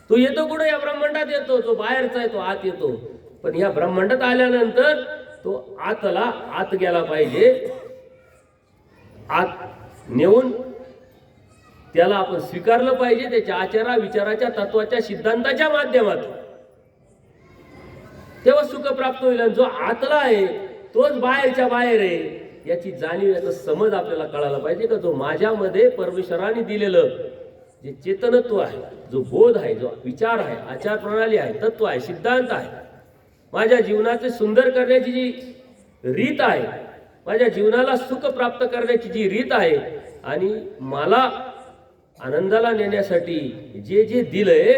तो येतो कुठं? या ब्रह्मांडात येतो. तो बाहेरचा आहे, तो आत येतो. पण या ब्रह्मांडात आल्यानंतर तो आत गेला पाहिजे. आत नेऊन त्याला आपण स्वीकारलं पाहिजे, त्याच्या आचारा विचाराच्या तत्वाच्या सिद्धांताच्या माध्यमातून. तेव्हा सुख प्राप्त होईल. जो आतला आहे तोच बाहेरच्या बाहेर आहे याची जाणीव, याचा समज आपल्याला कळायला पाहिजे. का जो माझ्यामध्ये परमेश्वराने दिलेलं जे चेतनत्व आहे, जो बोध आहे, जो विचार आहे, आचार प्रणाली आहे, तत्व आहे, सिद्धांत आहे, माझ्या जीवनाचे सुंदर करण्याची जी रीत आहे, माझ्या जीवनाला सुख प्राप्त करण्याची जी रीत आहे, आणि मला आनंदाला नेण्यासाठी जे जे दिलंय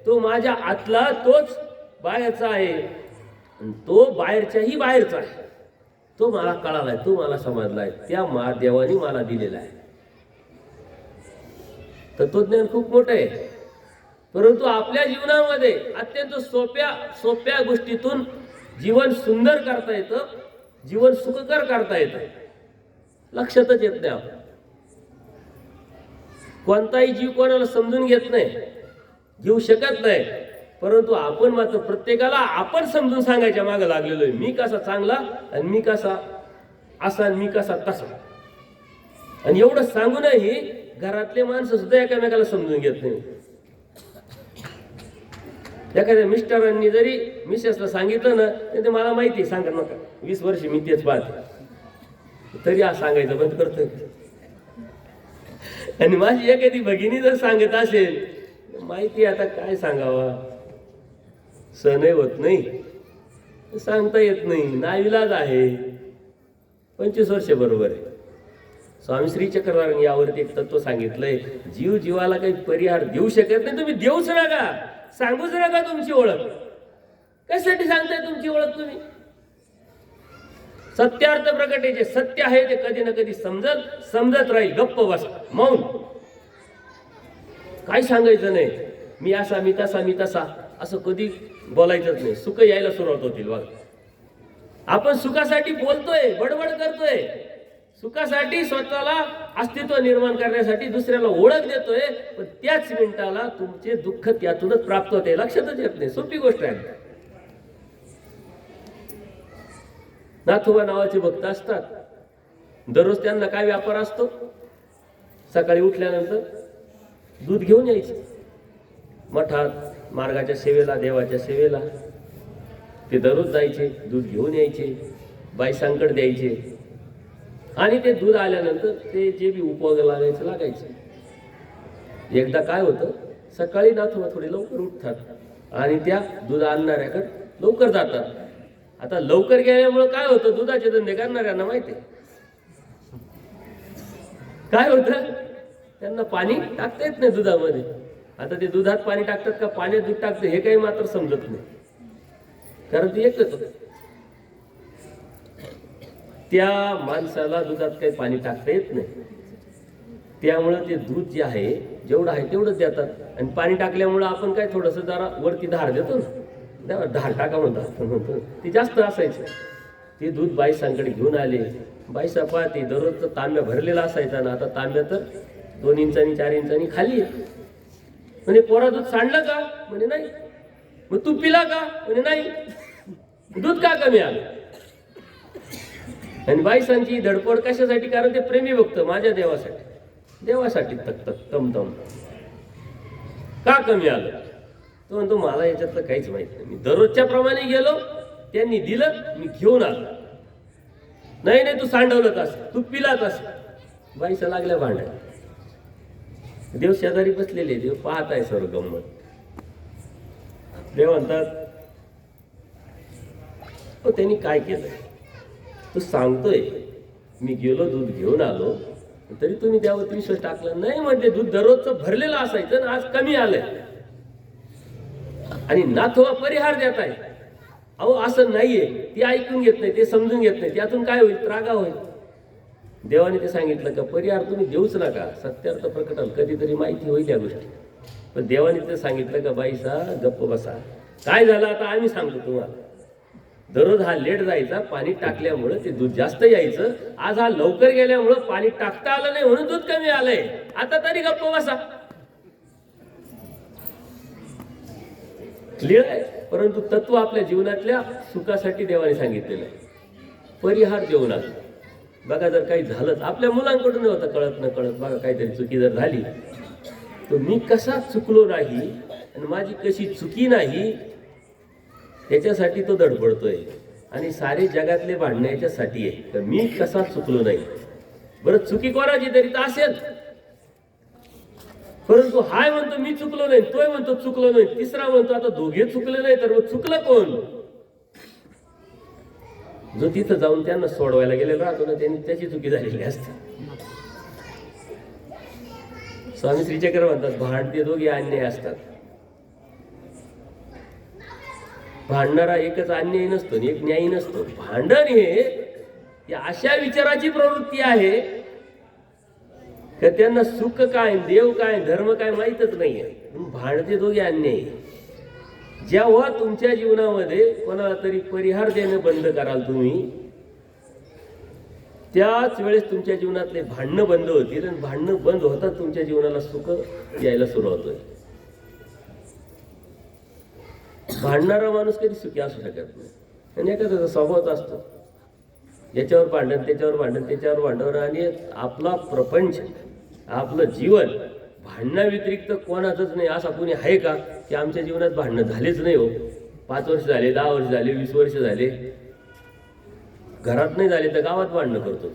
तो माझ्या आतला तोच बाहेरचा आहे. तो बाहेरच्याही बाहेरचा आहे. तो मला कळालाय, तो मला समजलाय, त्या देवाने मला दिलेला आहे. तत्वज्ञान खूप मोठं आहे. परंतु आपल्या जीवनामध्ये अत्यंत सोप्या गोष्टीतून जीवन सुंदर करता येतं, जीवन सुखकर करता येतं. लक्षातच येत नाही. कोणताही जीव कोणाला समजून घेत नाही, घेऊ शकत नाही. परंतु आपण मात्र प्रत्येकाला आपण समजून सांगायच्या मागे लागलेलो आहे. मी कसा चांगला आणि मी कसा असा आणि मी कसा तसा. आणि एवढं सांगूनही घरातले माणसं सुद्धा एकामेकाला समजून घेत नाही. एखाद्या मिस्टरांनी जरी मिसेसला सांगितलं ना, ते मला माहिती, सांगत नका, 20 वर्ष मी तेच पाहते, तरी आज सांगायचं बंद करतोय. आणि माझी एखादी भगिनी जर सांगत असेल, माहिती आता काय सांगावा, सहनही होत नाही, सांगता येत नाही, नाईलाज आहे. 25 वर्ष बरोबर आहे. स्वामी श्री चक्रधरांनी यावरती एक तत्व सांगितलंय, जीव जीवाला काही परिहार देऊ शकत नाही. तुम्ही देऊच नका, सांगूच नका तुमची ओळख. कशासाठी सांगताय तुमची ओळख तुम्ही? सत्यार्थ प्रकट आहे. जे सत्य आहे ते कधी ना कधी समजत राहील. गप्प बस, मौन. काय सांगायचं नाही. मी असा, मी तसा, मी तसा असं कधी बोलायचंच नाही. सुख यायला सुरुवात होतील. बघा, आपण सुखासाठी बोलतोय, बडबड करतोय, सुखासाठी, स्वतःला अस्तित्व निर्माण करण्यासाठी दुसऱ्याला ओळख देतोय, पण त्याच मिनिटाला तुमचे दुःख त्यातूनच प्राप्त होते. लक्षातच येत नाही. सोपी गोष्ट आहे. नाथोबा नावाचे भक्त असतात. दररोज त्यांना काय व्यापार असतो? सकाळी उठल्यानंतर दूध घेऊन यायचे मठात, मार्गाच्या सेवेला, देवाच्या सेवेला. ते दररोज जायचे, दूध घेऊन यायचे, बाईसांकडे द्यायचे आणि ते दूध आल्यानंतर ते जे बी उपयोगाला लागायचे. एकदा काय होतं, सकाळी नाथोबा थोडे लवकर उठतात आणि त्या दूध आणणाऱ्याकडे लवकर जातात. आता लवकर गेल्यामुळे काय होतं, दुधाचे धंदे करणाऱ्यांना माहिती काय होतं, त्यांना पाणी टाकता येत नाही दुधामध्ये. आता ते दुधात पाणी टाकतात का पाण्यात दूध टाकतं हे काही मात्र समजत नाही, कारण ते एकच होतं. त्या माणसाला दुधात काही पाणी टाकता येत नाही, त्यामुळं ते दूध जे आहे जेवढं आहे तेवढंच देतात. आणि पाणी टाकल्यामुळं आपण काय थोडंसं जरा वरती धार देतो ना, धार टाका म्हणतो आपण म्हणतो, ते जास्त असायचं. ते दूध बाईसांकडे घेऊन आले. बाईसा पाहते दररोजचं तांब्या भरलेला असायचा ना, आता तांब्या तर 2 इंचांनी 4 इंचांनी खाली आहे. म्हणजे पोरा दूध सांडलं का? म्हणे नाही. मग तू पिला का? म्हणे नाही. दूध का कमी आलं? आणि बाईसांची धडपड कशासाठी? कारण ते प्रेमी भक्त माझ्या देवासाठी, देवासाठी तक तम का कमी आलं? तो म्हणतो मला याच्यातलं काहीच माहित नाही, मी दररोजच्या प्रमाणे गेलो, त्यांनी दिलं, मी घेऊन आलो. नाही नाही, तू सांडवलं का, तू पिलाच असं. बाईसा लागल्या भांडायला. देव शेजारी बसलेले, देव पाहत आहे सर्व गंमत. देव म्हणतात, हो त्यांनी काय केलं? तू सांगतोय मी गेलो दूध घेऊन आलो, तरी तुम्ही त्यावर विश्वास टाकला नाही. म्हणजे दूध दररोजचं भरलेलं असायचं ना, आज कमी आलंय आणि नाथोबा परिहार देत आहे. अहो असं नाहीये, ते ऐकून घेत नाही, ते समजून घेत नाही. त्यातून काय होईल? त्रागा होईल. देवाने ते सांगितलं का परिहार तुम्ही देऊच नका, सत्यार्थ प्रकटल, कधीतरी माहिती होईल या गोष्टी. पण देवाने ते सांगितलं का बाईसा गप्प बसा. काय झालं आता आम्ही सांगतो तुम्हाला. दररोज हा लेट जायचा, पाणी टाकल्यामुळे ते दूध जास्त यायचं. आज हा लवकर गेल्यामुळं पाणी टाकता आलं नाही म्हणून दूध कमी आलंय. आता तरी गप्प बसा. क्लिअर आहे. परंतु तत्व आपल्या जीवनातल्या सुखासाठी देवाने सांगितलेलं आहे. परिहार देऊ नका. बघा जर काही झालं, आपल्या मुलांकडून होतं कळत न कळत, बघा काहीतरी चुकी जर झाली तर मी कसा चुकलो नाही आणि माझी कशी चुकी नाही त्याच्यासाठी तो धडपडतोय. आणि सारे जगातले भांडणं याच्यासाठी आहे तर मी कसा चुकलो नाही. बरं चुकी कोणाची तरी तर असेल, परंतु हाय म्हणतो मी चुकलो नाही, तोय म्हणतो चुकलो नाही, तिसरा म्हणतो आता दोघे चुकले नाही, तर मग चुकलं कोण? जो तिथं जाऊन त्यांना सोडवायला गेलेला राहतो ना, त्यांनी त्याची चुकी झालेली असते. स्वामी श्रीचक्र म्हणतात भांडते दोघे अन्याय असतात. भांडणारा एकच अन्यायी नसतो, एक न्यायी नसतो. भांडण हे अशा विचाराची प्रवृत्ती आहे की त्यांना सुख काय, देव काय, धर्म काय माहीतच नाहीये. भांडते दोघे अन्यायी. जेव्हा तुमच्या जीवनामध्ये कोणाला तरी परिहार देणं बंद कराल तुम्ही, त्याच वेळेस तुमच्या जीवनातले भांडणं बंद होतील आणि भांडणं बंद होतात तुमच्या जीवनाला सुख यायला सुरुवात होईल. भांडणारा माणूस कधी सुखी असू शकत नाही. आणि एखाद्याचा स्वभावच असतो, याच्यावर भांडण, त्याच्यावर भांडण, त्याच्यावर भांडण. आणि आपला प्रपंच, आपलं जीवन भांडणा व्यतिरिक्त कोणाचंच नाही. असा कोणी आहे का की आमच्या जीवनात भांडणं झालेच नाही? हो, 5 वर्ष झाले, 10 वर्ष झाले, 20 वर्ष झाले, घरात नाही झाले तर गावात भांडणं करतो.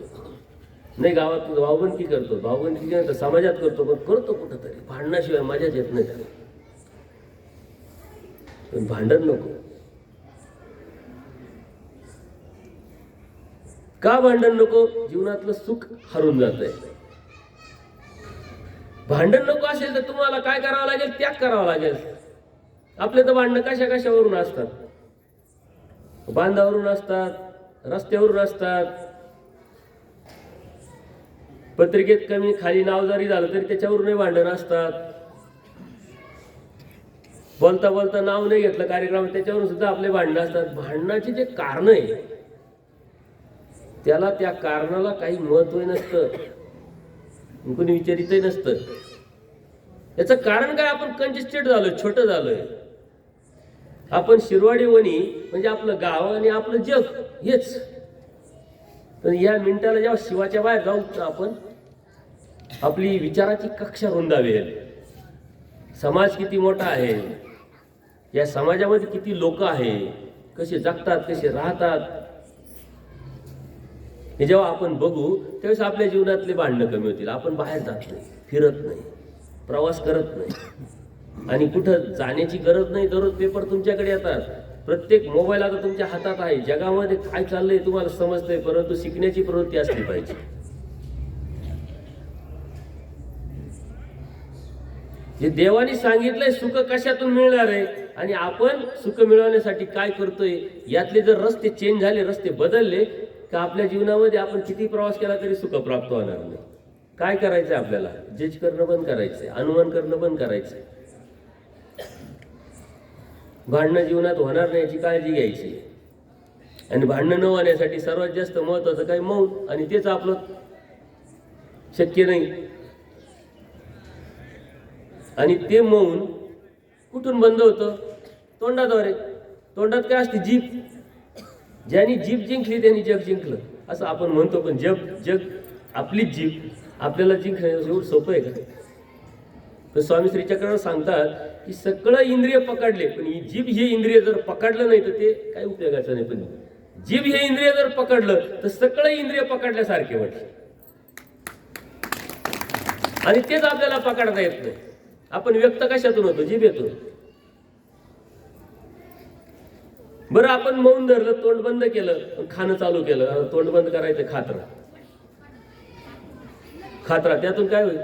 नाही गावात भाऊबंदी करतो, भाऊबंदी तर समाजात करतो, पण करतो कुठंतरी. भांडणाशिवाय मजाच येत नाही त्याला. पण भांडण नको. का भांडण नको? जीवनातलं सुख हरून जातंय. भांडण नको असेल तर तुम्हाला काय करावं लागेल? त्याग करावा लागेल. आपले तर भांडणं कशा कशावरून असतात. बांधावरून असतात, रस्त्यावरून असतात, पत्रिकेत कमी खाली नाव जरी झालं तरी त्याच्यावरूनही भांडण असतात. बोलता बोलता नाव नाही घेतलं कार्यक्रम, त्याच्यावरून सुद्धा आपले भांडणं असतात. भांडणाचे जे कारण आहे त्याला, त्या कारणाला काही महत्व नसतं, कोणी विचारितही नसतं. याचं कारण काय? आपण कंजेस्टेड झालोय, छोटं झालोय. आपण शिरवाडी वणी म्हणजे आपलं गाव आणि आपलं जग हेच. पण या मिनिटाला जेव्हा शिवाच्या बाहेर जाऊ तर आपण आपली विचाराची कक्षा रुंदावेल. समाज किती मोठा आहे, या समाजामध्ये किती लोक आहे, कसे जगतात, कसे राहतात, हे जेव्हा आपण बघू त्यावेळेस आपल्या जीवनातले भांडणं कमी होतील. आपण बाहेर जात नाही, फिरत नाही, प्रवास करत नाही आणि कुठं जाण्याची गरज नाही. दररोज पेपर तुमच्याकडे येतात, प्रत्येक मोबाईल आता तुमच्या हातात आहे. जगामध्ये काय चाललंय तुम्हाला समजतंय, परंतु शिकण्याची प्रवृत्ती असली पाहिजे. जे देवाने सांगितलंय सुख कशातून मिळणार आहे आणि आपण सुख मिळवण्यासाठी काय करतोय, यातले जर रस्ते चेंज झाले, रस्ते बदलले, तर आपल्या जीवनामध्ये आपण किती प्रवास केला तरी सुख प्राप्त होणार नाही. काय करायचंय आपल्याला? जज करणं बंद करायचंय, अनुमान करणं बंद करायचंय. भांडणं जीवनात होणार नाही याची काळजी घ्यायची. आणि भांडणं न होण्यासाठी सर्वात जास्त महत्वाचं काय? मौन. आणि तेच आपलं शक्य नाही. आणि ते मौन कुठून बंद होतं? तोंडाद्वारे. तोंडात काय असते? जीभ. ज्यांनी जीभ जिंकली त्यांनी जग जिंकलं असं आपण म्हणतो. पण जग आपलीच जीभ आपल्याला जिंकणं एवढं सोपं आहे का? तर स्वामी श्री चक्रवर सांगतात की सगळं इंद्रिय पकडले, पण ही जीभ हे इंद्रिय जर पकडलं नाही तर ते काही उपयोगाचं नाही. पण जीभ हे इंद्रिय जर पकडलं तर सगळं इंद्रिय पकडल्यासारखे वाटते. आणि तेच आपल्याला पकडता येत नाही. आपण व्यक्त कशातून होतो? जिभेतून. बरं, आपण मौन धरलं, तोंड बंद केलं, खाणं चालू केलं. तोंड बंद करायचं, खात राहा. त्यातून काय होईल?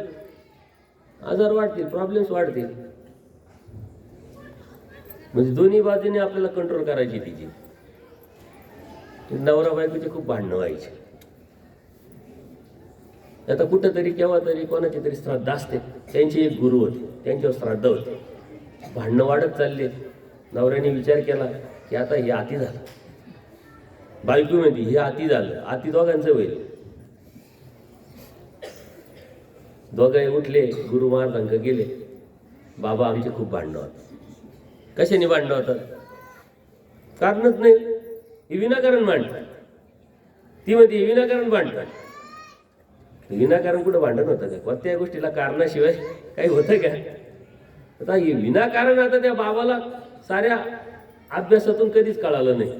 आजार वाढतील, प्रॉब्लेम्स वाढतील. म्हणजे दोन्ही बाजूने आपल्याला कंट्रोल करायची तिची. नवरा बायकोचे खूप भांडणं व्हायचे. आता कुठंतरी केव्हा तरी कोणाची तरी श्राद्ध असते, त्यांचे एक गुरु होते, त्यांच्यावर श्राद्ध होते. भांडणं वाढत चालले. नवऱ्याने विचार केला की आता हे अति झालं. बायको म्हणते हे अति झालं. अति दोघांचं होईल. दोघे उठले, गुरु महाराजांकडे गेले. बाबा, आमचे खूप भांडणं होतात. कशाने भांडणं होतात? कारणच नाही, हे विनाकारण भांडतात. ती म्हणते हे विनाकारण भांडतात. विनाकारण कुठं भांडण होतं का? कोणत्याही गोष्टीला कारणाशिवाय काही होतं का? आता हे विनाकारण, आता त्या बाबाला साऱ्या अभ्यासातून कधीच कळालं नाही.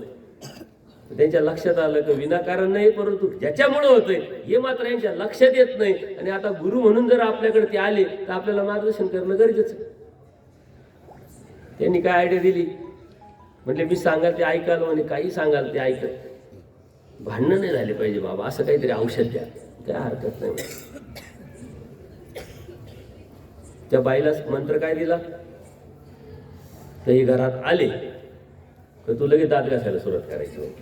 त्यांच्या लक्षात आलं की विनाकारण नाही, परंतु ज्याच्यामुळे होतंय हे मात्र यांच्या लक्षात येत नाही. आणि आता गुरु म्हणून जर आपल्याकडे ते आले तर आपल्याला मार्गदर्शन करणं गरजेचं. त्यांनी काय आयडिया दिली? म्हणजे मी सांगाल ते ऐकाल, म्हणे काही सांगाल ते ऐकत. भांडणं नाही झाले पाहिजे बाबा, असं काहीतरी औषध द्या. काय हरकत नाही. त्या बाईला मंत्र काय दिला? तर हे घरात आले तर तू लगेच दात घासायला सुरुवात करायची.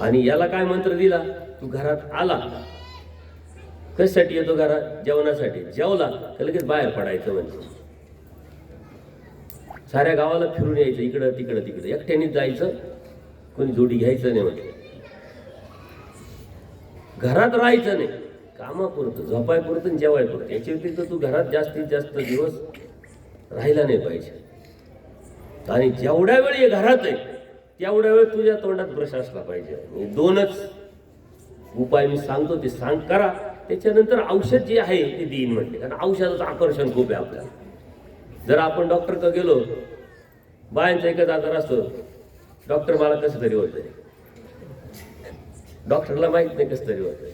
आणि याला काय मंत्र दिला? तू घरात आला, कशासाठी येतो घरात? जेवणासाठी. जेवला तर लगेच बाहेर पडायचं. म्हणजे साऱ्या गावाला फिरून यायचं, इकडं तिकडं तिकडं. एकट्यानेच जायचं, कोणी जोडी घ्यायचं नाही. म्हणजे घरात राहायचं नाही. कामापुरतं, झोपायपुरतं, जेवायपुरतं. याच्या व्यतिरिक्त तू घरात जास्तीत जास्त दिवस राहिला नाही पाहिजे. आणि जेवढ्या वेळ हे घरात आहे तेवढ्या वेळ तुझ्या तोंडात ब्रश असला पाहिजे. हे दोनच उपाय मी सांगतो, ते सांग करा. त्याच्यानंतर औषध जे आहे ते देईन म्हटले, कारण औषधाचं आकर्षण खूप आहे आपल्याला. जर आपण डॉक्टरकडे गेलो, बायांचा एकच आजार असतो, डॉक्टर मला कसं तरी होतंय. डॉक्टरला माहित नाही कसं तरी होतंय.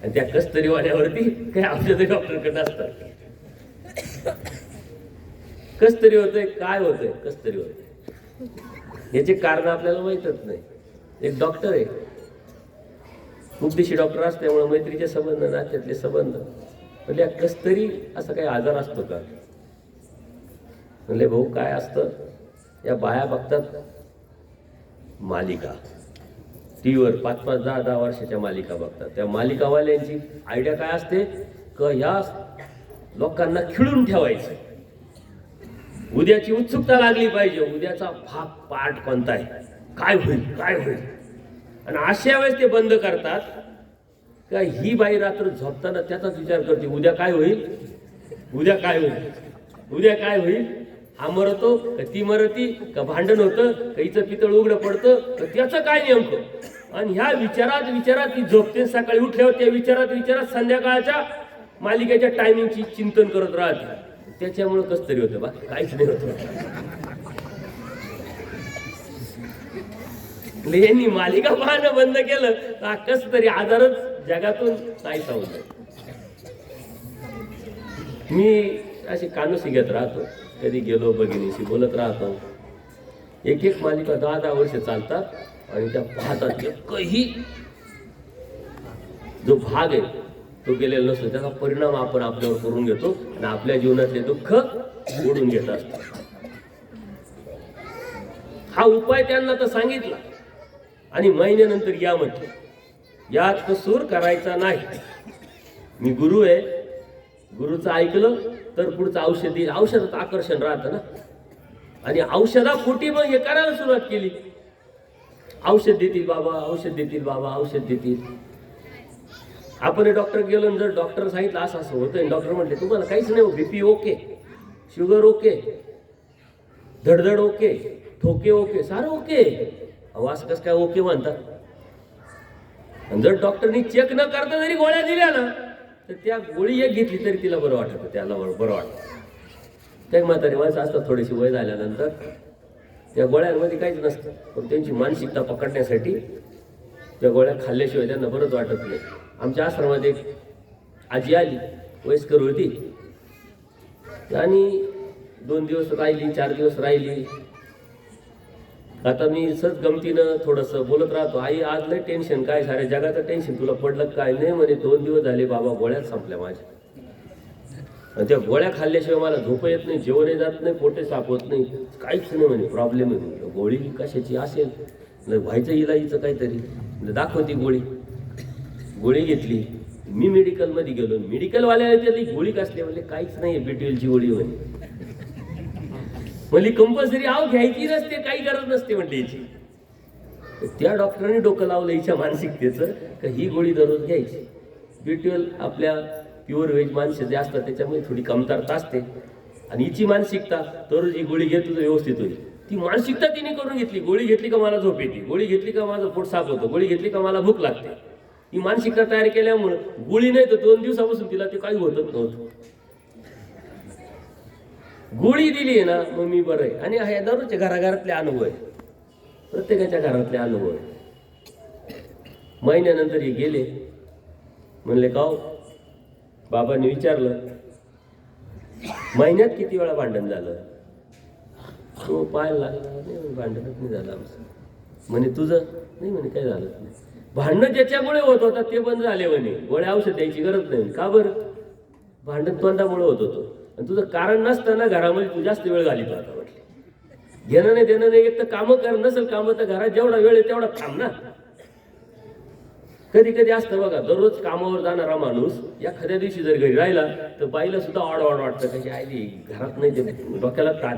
आणि त्या कस तरी वाण्यावरती काही औषध डॉक्टरकडे असतात. कस तरी होतंय, काय होतंय, कस तरी होतंय, याचे कारण आपल्याला माहीतच नाही. एक डॉक्टर आहे, मुक्तीशी डॉक्टर असल्यामुळे मैत्रीचे संबंध, नात्यातले संबंध. म्हणजे कस तरी असा काही आजार असतो का? म्हणले भाऊ काय असतं, या बाया बघतात मालिका टीव्हीवर, 5-5, 10-10 वर्षाच्या मालिका बघतात. त्या मालिकावाल्यांची आयडिया काय असते का ह्या लोकांना खिळून ठेवायचं. उद्याची उत्सुकता लागली पाहिजे, उद्याचा भाग पार्ट कोणता आहे, काय होईल काय होईल. आणि अशा वेळेस ते बंद करतात का ही बाई रात्र झोपताना त्याचाच विचार करते, उद्या काय होईल, उद्या काय होईल, उद्या काय होईल. हा मरतो का ती मरती का भांडण होतं का हिचं पितळ उघडं पडतं का त्याचं काय नेमकं. आणि ह्या विचारात विचारात ती झोपते, सकाळी उठल्यावर त्या विचारात विचारात संध्याकाळच्या मालिकेच्या टायमिंगची चिंतन करत राहते. त्याच्यामुळं कसं तरी होतं, बाकी काहीच नाही होतं. यांनी मालिका पाहणं बंद केलं तर कसं तरी आजारच जगातून नाहीसा होत. मी अशी कानोशी घेत राहतो, कधी गेलो भगिनीशी बोलत राहतो. एक एक मालिका 10-10 वर्ष चालतात आणि त्या पाहतात एकही जो भाग आहे तो गेलेला नसतो. त्याचा परिणाम आपण आपल्यावर करून घेतो आणि आपल्या जीवनातले दुःख ओढून घेत असतो. हा उपाय त्यांना तर सांगितला आणि महिन्यानंतर या म्हटलं, यात कसूर करायचा नाही. मी गुरु आहे, गुरुचं ऐकलं तर पुढचं औषध देईल. औषधात आकर्षण राहतं ना, आणि औषधापोटी मग हे करायला सुरुवात केली. औषध देतील बाबा, औषध देतील बाबा, औषध देतील. आपण डॉक्टर गेलो, जर डॉक्टर सांगितलं असं असं होतं, डॉक्टर म्हटले तुम्हाला काहीच नाही, बीपी ओके, शुगर ओके, धडधड ओके, ठोके ओके, सारं ओके. आवाज कसं काय ओके म्हणतात. आणि जर डॉक्टरनी चेक न करता जरी गोळ्या दिल्या ना तर त्या गोळी एक घेतली तरी तिला बरं वाटतं, त्याला बरं वाटतं. त्या म्हातारी माणसं असतात थोडीशी वय झाल्यानंतर, त्या गोळ्यांमध्ये काहीच नसतं, पण त्यांची मानसिकता पकडण्यासाठी त्या गोळ्या खाल्ल्याशिवाय त्यांना बरंच वाटत नाही. आमच्या आश्रमात एक आजी आली, वयस्कर होती, आणि 2 दिवस राहिली, 4 दिवस राहिली. आता मी सहज गमतीनं थोडंसं बोलत राहतो, आई आज लय टेन्शन, काय साऱ्या जगाचं टेन्शन तुला पडलं काय. नाही म्हणे, 2 दिवस झाले बाबा गोळ्याच संपल्या माझ्या, आणि त्या गोळ्या खाल्ल्याशिवाय मला झोप येत नाही, जेवणही जात नाही, पोटे साफ होत नाही, काहीच नाही म्हणे, प्रॉब्लेम आहे. गोळी कशाची असेल, व्हायचं इलाजीचं काहीतरी, दाखवती गोळी. गोळी घेतली. मी मेडिकलमध्ये गेलो, मेडिकलवाल्याला त्यातली गोळी कसली, म्हणजे काहीच नाही, B12ची गोळी म्हणे. म्हणजे कंपल्सरी घ्यायची नसते, काही गरज नसते म्हणते याची. त्या डॉक्टरांनी डोकं लावलं हिच्या मानसिकतेचं का ही गोळी दररोज घ्यायची. B12 आपल्या प्युअर व्हेज माणसं जे असतात त्याच्यामुळे थोडी कमतरता असते, आणि हिची मानसिकता दररोज ही गोळी घेतली तर व्यवस्थित होईल. ती मानसिकता तिने करून घेतली, गोळी घेतली का मला झोप येते, गोळी घेतली का माझं पोट साफ होतं, गोळी घेतली का मला भूक लागते. ही मानसिकता तयार केल्यामुळं गोळी नाही तर 2 दिवसापासून तिला ते काही होतच नव्हतं. गोळी दिली आहे ना मग मी बरं आहे. आणि ह्या दररोजच्या घराघरातले अनुभव आहे, प्रत्येकाच्या घरातले अनुभव आहे. महिन्यानंतर हे गेले, म्हणले का बाबांनी विचारलं महिन्यात किती वेळा भांडण झालं. तो पाहायला लागला, नाही भांडणच नाही झालं आमचं. म्हणे तुझं नाही, म्हणे काय झालं नाही. भांडणं ज्याच्यामुळे होत होता ते बंद झाले म्हणे, गोळ्या औषध द्यायची गरज नाही. का बरं, भांडण तोंडामुळे होत होतं, आणि तुझं कारण नसताना घरामध्ये तू जास्त वेळ घालितो. आता म्हटले घेणं नाही देणं नाही, एक तर कामं कर, नसेल कामं तर घरात जेवढा वेळ आहे तेवढा थांब ना. कधी कधी असतं बघा, दररोज कामावर जाणारा माणूस एखाद्या दिवशी जर घरी राहिला तर बाईला सुद्धा ऑड वाटतं, कशी आली घरात नाही, ते डोक्याला ताण,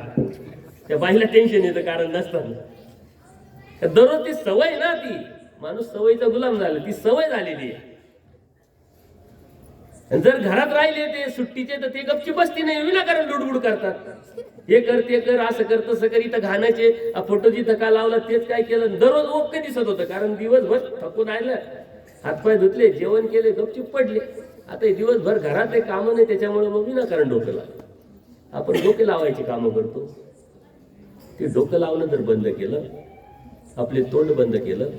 त्या बाईला टेन्शन येतं कारण नसताना. दररोज ती सवय ना, ती माणूस सवयीचा गुलाम झाला, ती सवय झालेली आहे. जर घरात राहिले ते सुट्टीचे तर ते गपची बसती नाही, विनाकारण लुडबुड करतात, हे कर ते कर, असं कर तसं कर, इथं घाण्याचे फोटो जिथं का लावला तेच काय केलं. दररोज ओके दिसत होतं, कारण दिवसभर थकून आलं, हातपाय धुतले, जेवण केले, गपचूप पडले. आता हे दिवसभर घरात हे कामं नाही, त्याच्यामुळे मग विनाकारण डोकं लावलं. आपण डोके लावायची कामं करतो, ते डोकं लावणं जर बंद केलं, आपले तोंड बंद केलं,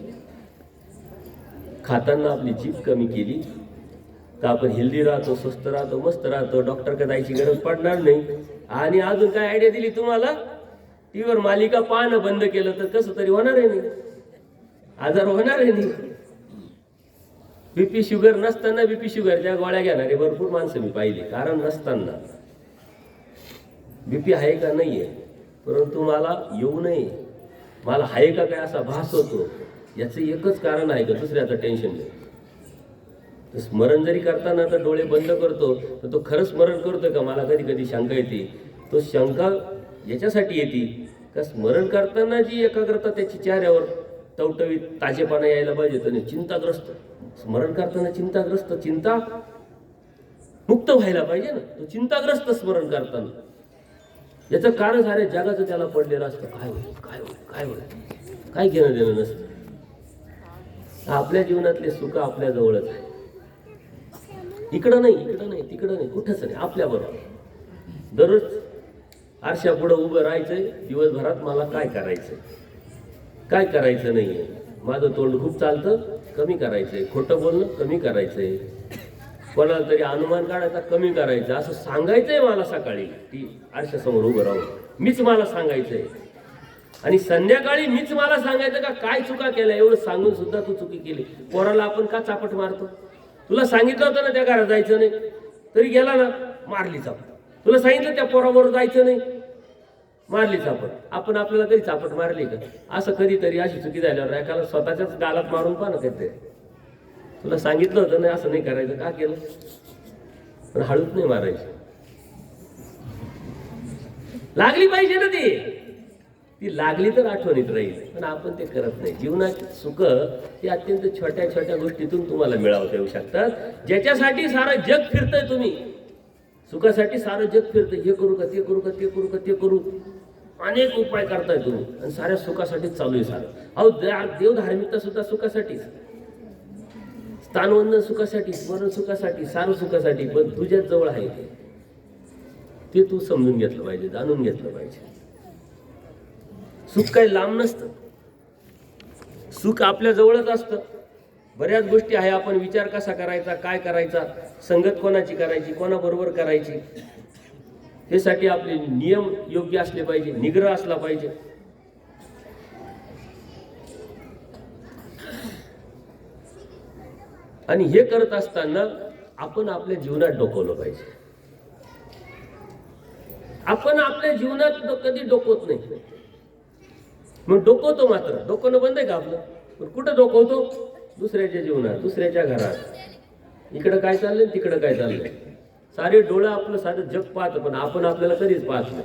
खाताना आपली जीभ कमी केली तर आपण हेल्दी राहतो, स्वस्त राहतो, मस्त राहतो, डॉक्टरकडे जायची गरज पडणार नाही. आणि अजून काय आयडिया दिली तुम्हाला, टीव्हीवर मालिका पाहणं बंद केलं तर कसं तरी होणार आहे नाही, आजार होणार आहे नाही. बीपी शुगर नसताना बीपी शुगरच्या गोळ्या घेणारे भरपूर माणसं मी पाहिली, कारण नसताना. बीपी आहे का नाहीये, परंतु मला येऊ नये, मला आहे का काय असा भास होतो, याचं एकच कारण आहे का दुसऱ्याचं टेन्शन नाही. स्मरण जरी करताना तर डोळे बंद करतो तर तो खरं स्मरण करतोय का, मला कधी कधी शंका येते. तो शंका याच्यासाठी येते का स्मरण करताना जी एकाग्रता त्याची चेहऱ्यावर टवटवीत ताजेपणा यायला पाहिजे, तर चिंताग्रस्त स्मरण करताना चिंताग्रस्त, चिंता मुक्त व्हायला पाहिजे ना, तो चिंताग्रस्त स्मरण करताना. याचं कारण साऱ्या जगाचं त्याला पडलेलं असतं. काय होईल, काय होईल, काय होईल, काय घेणं देणं नसतं. आपल्या जीवनातले सुख आपल्या जवळच आहे. इकडं नाही, इकडं नाही, तिकडं नाही, कुठंच नाही, आपल्याबरोबर. दररोज आरशा पुढं उभं राहायचंय, दिवसभरात मला काय करायचंय, काय करायचं नाहीये. माझं तोंड खूप चालतं, कमी करायचंय. खोटं बोलणं कमी करायचंय. कोणाला तरी अनुमान काढायचा कमी करायचा, असं सांगायचंय मला सकाळी ती आरशासमोर उभं राहून. मीच मला सांगायचंय. आणि संध्याकाळी मीच मला सांगायचं का काय चुका केल्या. एवढं सांगून सुद्धा तू चुकी केली. पोराला आपण का चापट मारतो. तुला सांगितलं होतं ना त्या घरात जायचं नाही, तरी गेला ना, मारली चापट. तुला सांगितलं त्या पोराबरोबर जायचं नाही, मारली चापट. आपण आपल्याला कधी चापट मारली का. असं कधीतरी अशी चुकी झाल्यावर एकाला स्वतःच्याच गालात मारून पहा ना काहीतरी. तुला सांगितलं होतं ना असं नाही करायचं, का केलं. पण हळूच नाही मारायची. लागली पाहिजे ना ती लागली तर आठवणीत राहील. पण आपण ते करत नाही. जीवनाची सुख ही अत्यंत छोट्या छोट्या गोष्टीतून तुम्हाला मिळवता येऊ शकतात. ज्याच्यासाठी सारं जग फिरतंय तुम्ही, सुखासाठी सारं जग फिरतंय. हे करू का, ते करू का, ते करू का, ते करू, अनेक उपाय करताय तुम्ही. आणि साऱ्या सुखासाठीच चालू आहे सारं. अहो देव धार्मिकता सुद्धा सुखासाठीच, स्थानवंदन सुखासाठी, स्मरण सुखासाठी, सारं सुखासाठी. पण तुझ्याच जवळ आहे ते तू समजून घेतलं पाहिजे, जाणून घेतलं पाहिजे. सुख काही लांब नसतं, सुख आपल्या जवळच असतं. बऱ्याच गोष्टी आहे. आपण विचार कसा करायचा, काय करायचा, संगत कोणाची करायची, कोणाबरोबर करायची, हे साठी आपले नियम योग्य असले पाहिजे, निग्रह असला पाहिजे. आणि हे करत असताना आपण आपल्या जीवनात डोकवलं पाहिजे. आपण आपल्या जीवनात कधी डोकवत नाही. मग डोकवतो मात्र, डोकवणं बंद आहे का आपलं. पण कुठं डोकवतो, दुसऱ्याच्या जीवनात, दुसऱ्याच्या घरात. इकडं काय चाललंय, तिकडं काय चाललंय. सारे डोळं आपलं सारं जग पाहतं, पण आपण आपल्याला कधीच पाहत नाही.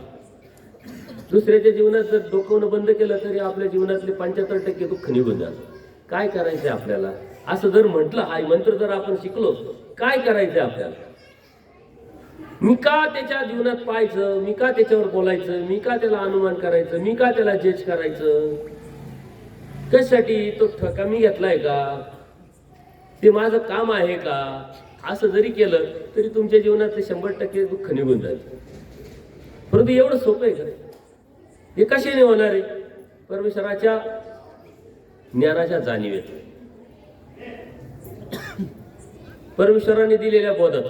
दुसऱ्याच्या जीवनात जर डोकवणं बंद केलं तरी आपल्या जीवनातले 75% दुःख निघून जातं. काय करायचंय आपल्याला, असं जर म्हटलं, हा मंत्र जर आपण शिकलो, काय करायचंय आपल्याला, मी का त्याच्या जीवनात पाहायचं, मी का त्याच्यावर बोलायचं, मी का त्याला अनुमान करायचं, मी का त्याला जज करायचं, कशासाठी, तो कमी घेतलाय का, ते माझं काम आहे का. असं जरी केलं तरी तुमच्या जीवनात ते 100% दुःख निघून जाईल. परंतु एवढं सोपं आहे का. हे कशाने होणार आहे, परमेश्वराच्या ज्ञानाच्या जाणीवेत, परमेश्वराने दिलेल्या बोधात.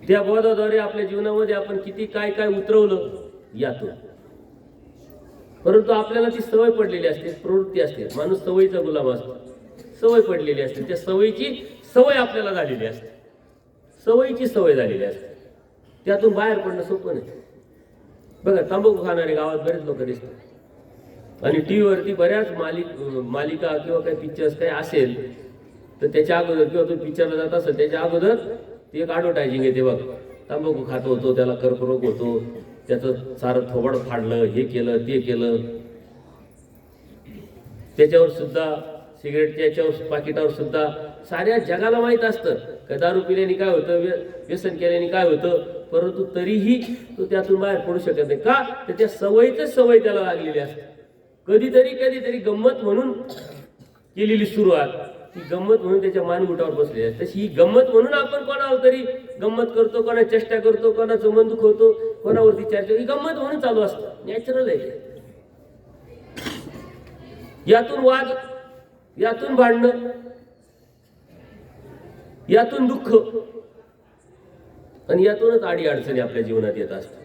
त्या बोधाद्वारे आपल्या जीवनामध्ये आपण किती काय काय उतरवलं यातून. परंतु आपल्याला ती सवय पडलेली असते, प्रवृत्ती असते. माणूस सवयीचा गुलाम असतो, सवय पडलेली असते. त्या सवयीची सवय आपल्याला झालेली असते, सवयीची सवय झालेली असते. त्यातून बाहेर पडणं सोपं नाही. बघा, तंबाखू खाणारे गावात बरेच लोक दिसतात. आणि टी व्हीवरती बऱ्याच मालिका किंवा काही पिक्चर्स काही असेल तर त्याच्या अगोदर, किंवा तो पिक्चरला जात असेल त्याच्या अगोदर ती एक ॲडव्हर्टायझिंग येते बघ. तंबाखू खात होतो, त्याला कर्करोग होतो, त्याचं सारं थोबाड फाडलं, हे केलं, ते केलं. त्याच्यावर सुद्धा, सिगरेटच्या याच्यावर, पाकिटावर सुद्धा साऱ्या जगाला माहीत असतं का दारू पिल्याने काय होतं, व्यसन केल्याने काय होतं. परंतु तरीही तो त्यातून बाहेर पडू शकत नाही. का, त्याच्या सवयीच सवय त्याला लागलेली असते. कधीतरी गंमत म्हणून केलेली सुरुवात, ती गंमत म्हणून त्याच्या मानगुटावर बसलेली आहे. तशी ही गंमत म्हणून आपण कोणावर तरी गंमत करतो, कोणा चेष्टा करतो, कोणाचं मन दुखवतो, कोणावरती चर्चा, ही गंमत म्हणून चालू असतं. नॅचरल आहे. यातून वाद, यातून भांडणं, यातून दुःख, आणि यातूनच आडी अडचणी आपल्या जीवनात येत असतात.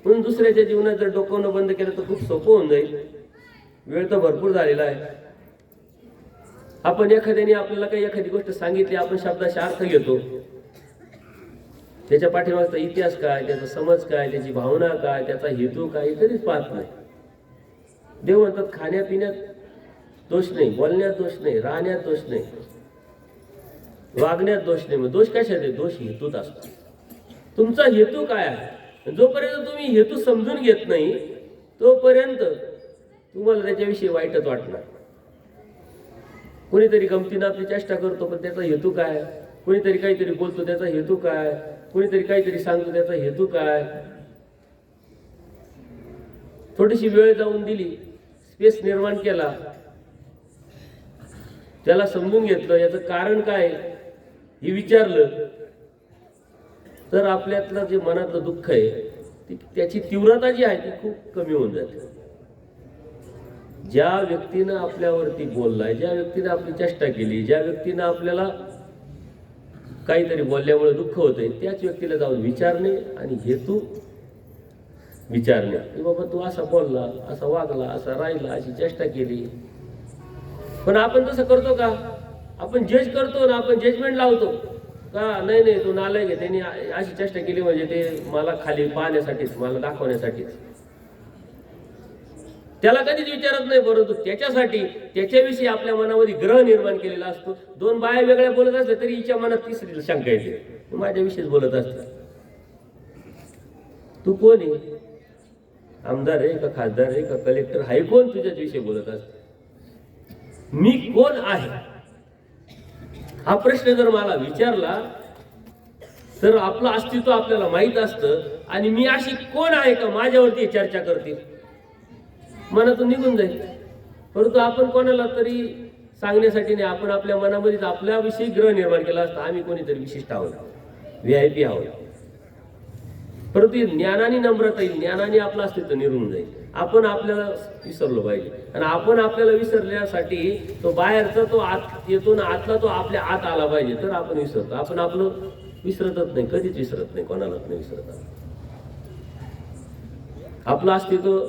म्हणून दुसऱ्याच्या जीवनात जर डोकवणं बंद केलं तर खूप सोपं होऊन जाईल. वेळ तर भरपूर झालेला आहे. आपण एखाद्याने आपल्याला काही एखादी गोष्ट सांगितली, आपण शब्दाचा अर्थ घेतो, त्याच्या पाठीमागचा इतिहास काय, त्याचा समज काय, त्याची भावना काय, त्याचा हेतू काय, कधीच पाहत नाही. देव म्हणतात खाण्यापिण्यात दोष नाही, बोलण्यात दोष नाही, राहण्यात दोष नाही, वागण्यात दोष नाही. मग दोष कशात आहे, दोष हेतूत असतो. तुमचा हेतू काय आहे, जोपर्यंत तुम्ही हेतू समजून घेत नाही तोपर्यंत तुम्हाला त्याच्याविषयी वाईटच वाटणार. कोणीतरी गमतीनं आपली चेष्टा करतो, पण त्याचा हेतू काय, कोणीतरी काहीतरी बोलतो त्याचा हेतू काय, कोणीतरी काहीतरी सांगतो त्याचा हेतू काय, थोडीशी वेळ जाऊन दिली, स्पेस निर्माण केला, त्याला समजून घेतलं, याचं कारण काय हे विचारलं, तर आपल्यातलं जे मनातलं दुःख आहे त्याची तीव्रता जी आहे ती खूप कमी होऊन जाते. ज्या व्यक्तीनं आपल्यावरती बोललाय, ज्या व्यक्तीनं आपली चेष्टा केली, ज्या व्यक्तीनं आपल्याला काहीतरी बोलल्यामुळे दुःख होतंय, त्याच व्यक्तीला जाऊन विचारणे आणि हेतू विचारणे की बाबा तू असा बोलला, असा वागला, असा राहिला, अशी चेष्टा केली. पण आपण तसं करतो का? आपण जज करतो ना, आपण जजमेंट लावतो का नाही नाही तू नालायक आहे, त्यांनी अशी चेष्टा केली म्हणजे ते मला खाली पाहण्यासाठीच, मला दाखवण्यासाठीच. त्याला कधीच विचारत नाही, परंतु त्याच्यासाठी त्याच्याविषयी आपल्या मनामध्ये ग्रह निर्माण केलेला असतो. दोन बाया वेगळ्या बोलत असल्या तरी हिच्या मनात तिसरी शंका येते, माझ्याविषयीच बोलत असते. तू कोण आहे? आमदार आहे का, खासदार आहे का, कलेक्टर आहे? कोण तुझ्याच विषयी बोलत असते? मी कोण आहे हा प्रश्न जर मला विचारला तर आपलं अस्तित्व आपल्याला माहीत असतं आणि मी अशी कोण आहे का माझ्यावरती चर्चा करतील, मनातून निघून जाईल. परंतु आपण कोणाला तरी सांगण्यासाठी नाही, आपण आपल्या मनामध्येच आपल्याविषयी ग्रह निर्माण केला असता, आम्ही कोणीतरी विशिष्ट आहोत, VIP आहोत. परंतु ज्ञानाने नम्रता येईल, ज्ञानाने आपलं अस्तित्व निरून जाईल. आपण आपल्याला विसरलो पाहिजे आणि आपण आपल्याला विसरण्यासाठी तो बाहेरचा तो आत येतो ना, आतला तो आपल्या आत आला पाहिजे, तर आपण विसरतो. आपण आपलं विसरतच नाही, कधीच विसरत नाही, कोणालाच नाही विसरत. आपलं अस्तित्व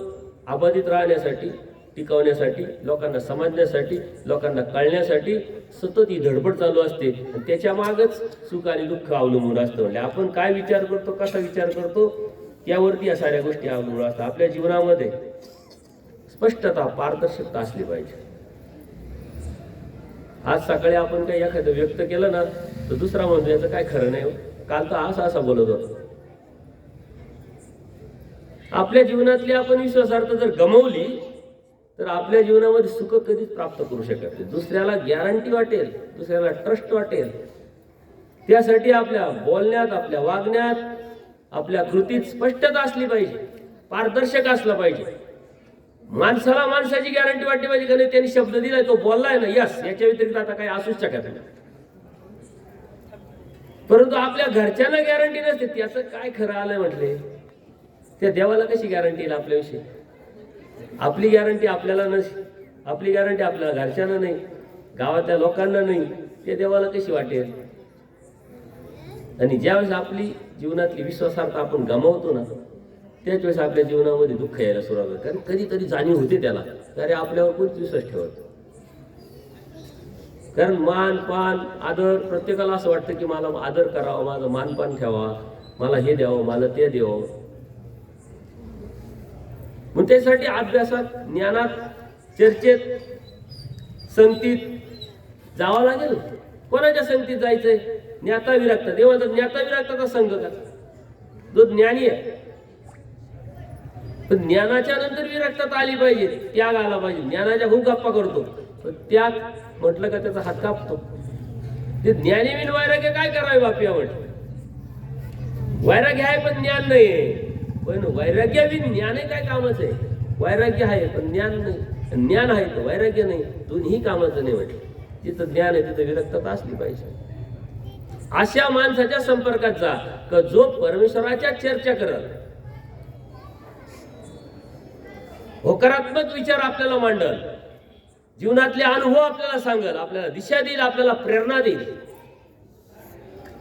अबाधित राहण्यासाठी, टिकवण्यासाठी, लोकांना समजण्यासाठी, लोकांना कळण्यासाठी सतत ही धडपड चालू असते आणि त्याच्या मागच सुख आणि दुःख अवलंबून असतं. म्हणजे आपण काय विचार करतो, कसा विचार करतो, त्यावरती या साऱ्या गोष्टी अवलंबून असतात. आपल्या जीवनामध्ये स्पष्टता, पारदर्शकता असली पाहिजे. आज सकाळी आपण काही एखादं व्यक्त केलं ना तर दुसरा म्हणतो याचं काय खरं नाही, काल तर असा बोलत होता. आपल्या जीवनातली आपण विश्वासार्हता जर गमावली तर आपल्या जीवनामध्ये सुख कधीच प्राप्त करू शकत नाही. दुसऱ्याला गॅरंटी वाटेल, दुसऱ्याला ट्रस्ट वाटेल, त्यासाठी आपल्या बोलण्यात, आपल्या वागण्यात, आपल्या कृतीत स्पष्टता असली पाहिजे, पारदर्शक असलं पाहिजे. माणसाला माणसाची गॅरंटी वाटली पाहिजे का नाही, त्यांनी शब्द दिलाय, तो बोललाय ना, यस, याच्या व्यतिरिक्त आता काही असूच शकत नाही. परंतु आपल्या घरच्यांना गॅरंटी नसते, त्याचं काय खरं आलंय म्हटले, त्या देवाला कशी गॅरंटी येईल आपल्याविषयी? आपली गॅरंटी आपल्याला नसते, आपली गॅरंटी आपल्याला घरच्यांना नाही, गावातल्या लोकांना नाही, ते देवाला कशी वाटेल? आणि ज्यावेळेस आपली जीवनातली विश्वासार्हता आपण गमावतो ना, त्याच वेळेस आपल्या जीवनामध्ये दुःख यायला सुरुवात होते. कारण कधीतरी जाणीव होते त्याला, अरे आपल्यावर कोणीच विश्वास ठेवत. कारण मान पान आदर, प्रत्येकाला असं वाटतं की मला आदर करावा, माझं मानपान ठेवा, मला हे द्यावं, मला ते द्यावं. मग त्यासाठी अभ्यासात, ज्ञानात, चर्चेत, संगतीत जावं लागेल. कोणाच्या संगतीत जायचंय? ज्ञाता विरक्ता. देवाचा ज्ञाता विरक्ताचा संघ का? जो ज्ञानी आहे. पण ज्ञानाच्या नंतर विरक्तता आली पाहिजे, त्याग आला पाहिजे. ज्ञानाच्या खूप गप्पा करतो, पण त्याग म्हटलं का त्याचा हात कापतो. ते ज्ञानी विन वैराग्य काय करावे बापिया म्हटलं. वैराग्य आहे पण ज्ञान नाहीये. पण वैराग्य विन ज्ञान काय कामच आहे? वैराग्य आहे पण ज्ञान नाही, ज्ञान आहे तर वैराग्य नाही, दोन्ही कामाचं नाही म्हटलं. जिथं ज्ञान आहे तिथं विरक्तता असली पाहिजे. अशा माणसाच्या संपर्कात जा का जो परमेश्वराच्या चर्चा करत, होकारात्मक विचार आपल्याला मांडल, जीवनातले अनुभव आपल्याला सांगल, आपल्याला दिशा देईल, आपल्याला प्रेरणा देईल.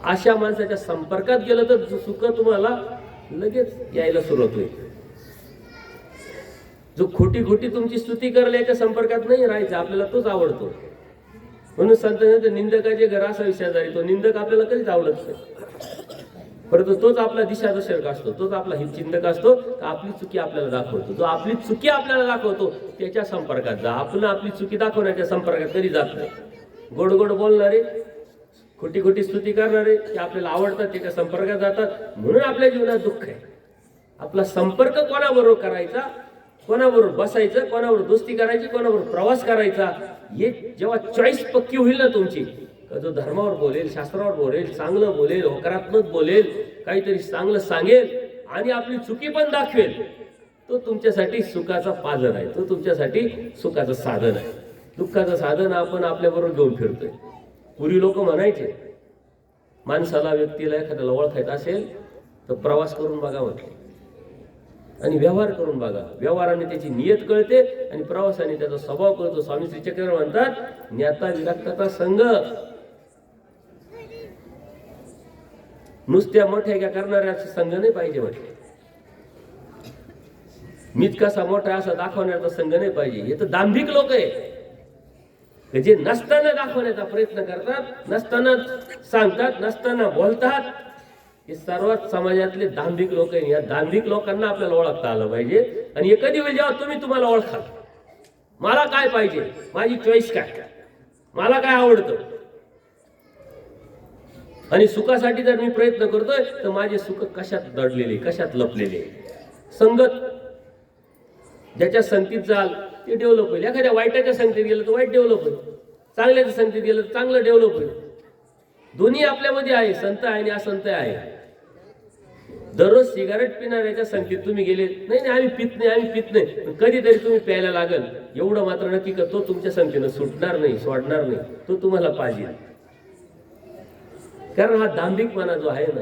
अशा माणसाच्या संपर्कात गेलं तर सुख तुम्हाला लगेच यायला सुरुवात होईल. जो खोटी खोटी तुमची स्तुती करेल याच्या संपर्कात नाही राहायचं, आपल्याला तोच आवडतो. म्हणून संत निंदकाचे घर असा विषय झाली, तो निंदक आपल्याला कधीच आवडत नाही, परंतु तोच आपला दिशादर्शक असतो, तोच आपला हितचिंतक असतो. आपली चुकी आपल्याला दाखवतो. जो आपली चुकी आपल्याला दाखवतो त्याच्या संपर्कात जा. आपण आपली चुकी दाखवण्याच्या संपर्कात कधी जात नाही. गोड गोड बोलणारे, खोटी खोटी स्तुती करणारे ते आपल्याला आवडतात, त्याच्या संपर्कात जातात. म्हणून आपल्या जीवनात दुःख आहे. आपला संपर्क कोणाबरोबर करायचा, कोणाबरोबर बसायचं, कोणाबरोबर दोस्ती करायची, कोणाबरोबर प्रवास करायचा, हे जेव्हा चॉईस पक्की होईल ना तुमची, जो धर्मावर बोलेल, शास्त्रावर बोलेल, चांगलं बोलेल, होकारात्मक बोलेल, काहीतरी चांगलं सांगेल आणि आपली चुकी पण दाखवेल, तो तुमच्यासाठी सुखाचा पाझर आहे, तो तुमच्यासाठी सुखाचं साधन आहे. दुःखाचं साधन आपण आपल्याबरोबर घेऊन फिरतोय. पूर्वी लोक म्हणायचे माणसाला, व्यक्तीला, एखाद्याला ओळखायचं असेल तर प्रवास करून बघा म्हटले, आणि व्यवहार करून बघा. व्यवहाराने त्याची नियत कळते आणि प्रवासाने त्याचा स्वभाव कळतो. स्वामी श्री चक्रधर म्हणतात, ज्ञाता विरक्ताचा संघ. नुसत्या मोठ्या करणाऱ्याचा संघ नाही पाहिजे म्हटले. मीच कसा मोठा असा दाखवण्याचा संघ नाही पाहिजे. हे तर दांभिक लोक आहे, जे नसताना दाखवण्याचा प्रयत्न करतात, नसताना सांगतात, नसताना बोलतात. हे सर्वात समाजातले दांभिक लोक आहे. या दांभिक लोकांना आपल्याला ओळखता आलं पाहिजे. आणि हे कधी होईल, जेव्हा तुम्ही तुम्हाला ओळखाल. मला काय पाहिजे, माझी चॉईस काय, मला काय आवडतं, आणि सुखासाठी जर मी प्रयत्न करतोय तर माझे सुख कशात दडलेले, कशात लपलेले. संगत ज्याच्या संगतीत जाल ते डेव्हलप होईल. एखाद्या वाईटाच्या संगतीत गेलं तर वाईट डेव्हलप होईल, चांगल्याच्या संगतीत गेलं तर चांगलं डेव्हलप होईल. दोन्ही आपल्यामध्ये आहे, संत आहे आणि असंत आहे. दररोज सिगारेट पिणाऱ्याच्या संगतीत तुम्ही गेले, नाही आम्ही पित नाही, आम्ही पित नाही, कधीतरी तुम्ही प्यायला लागल, एवढं मात्र नक्की का तो तुमच्या संगतीनं सुटणार नाही, सोडणार नाही, तो तुम्हाला पाहिजे. कारण हा दांभिकपणा जो आहे ना,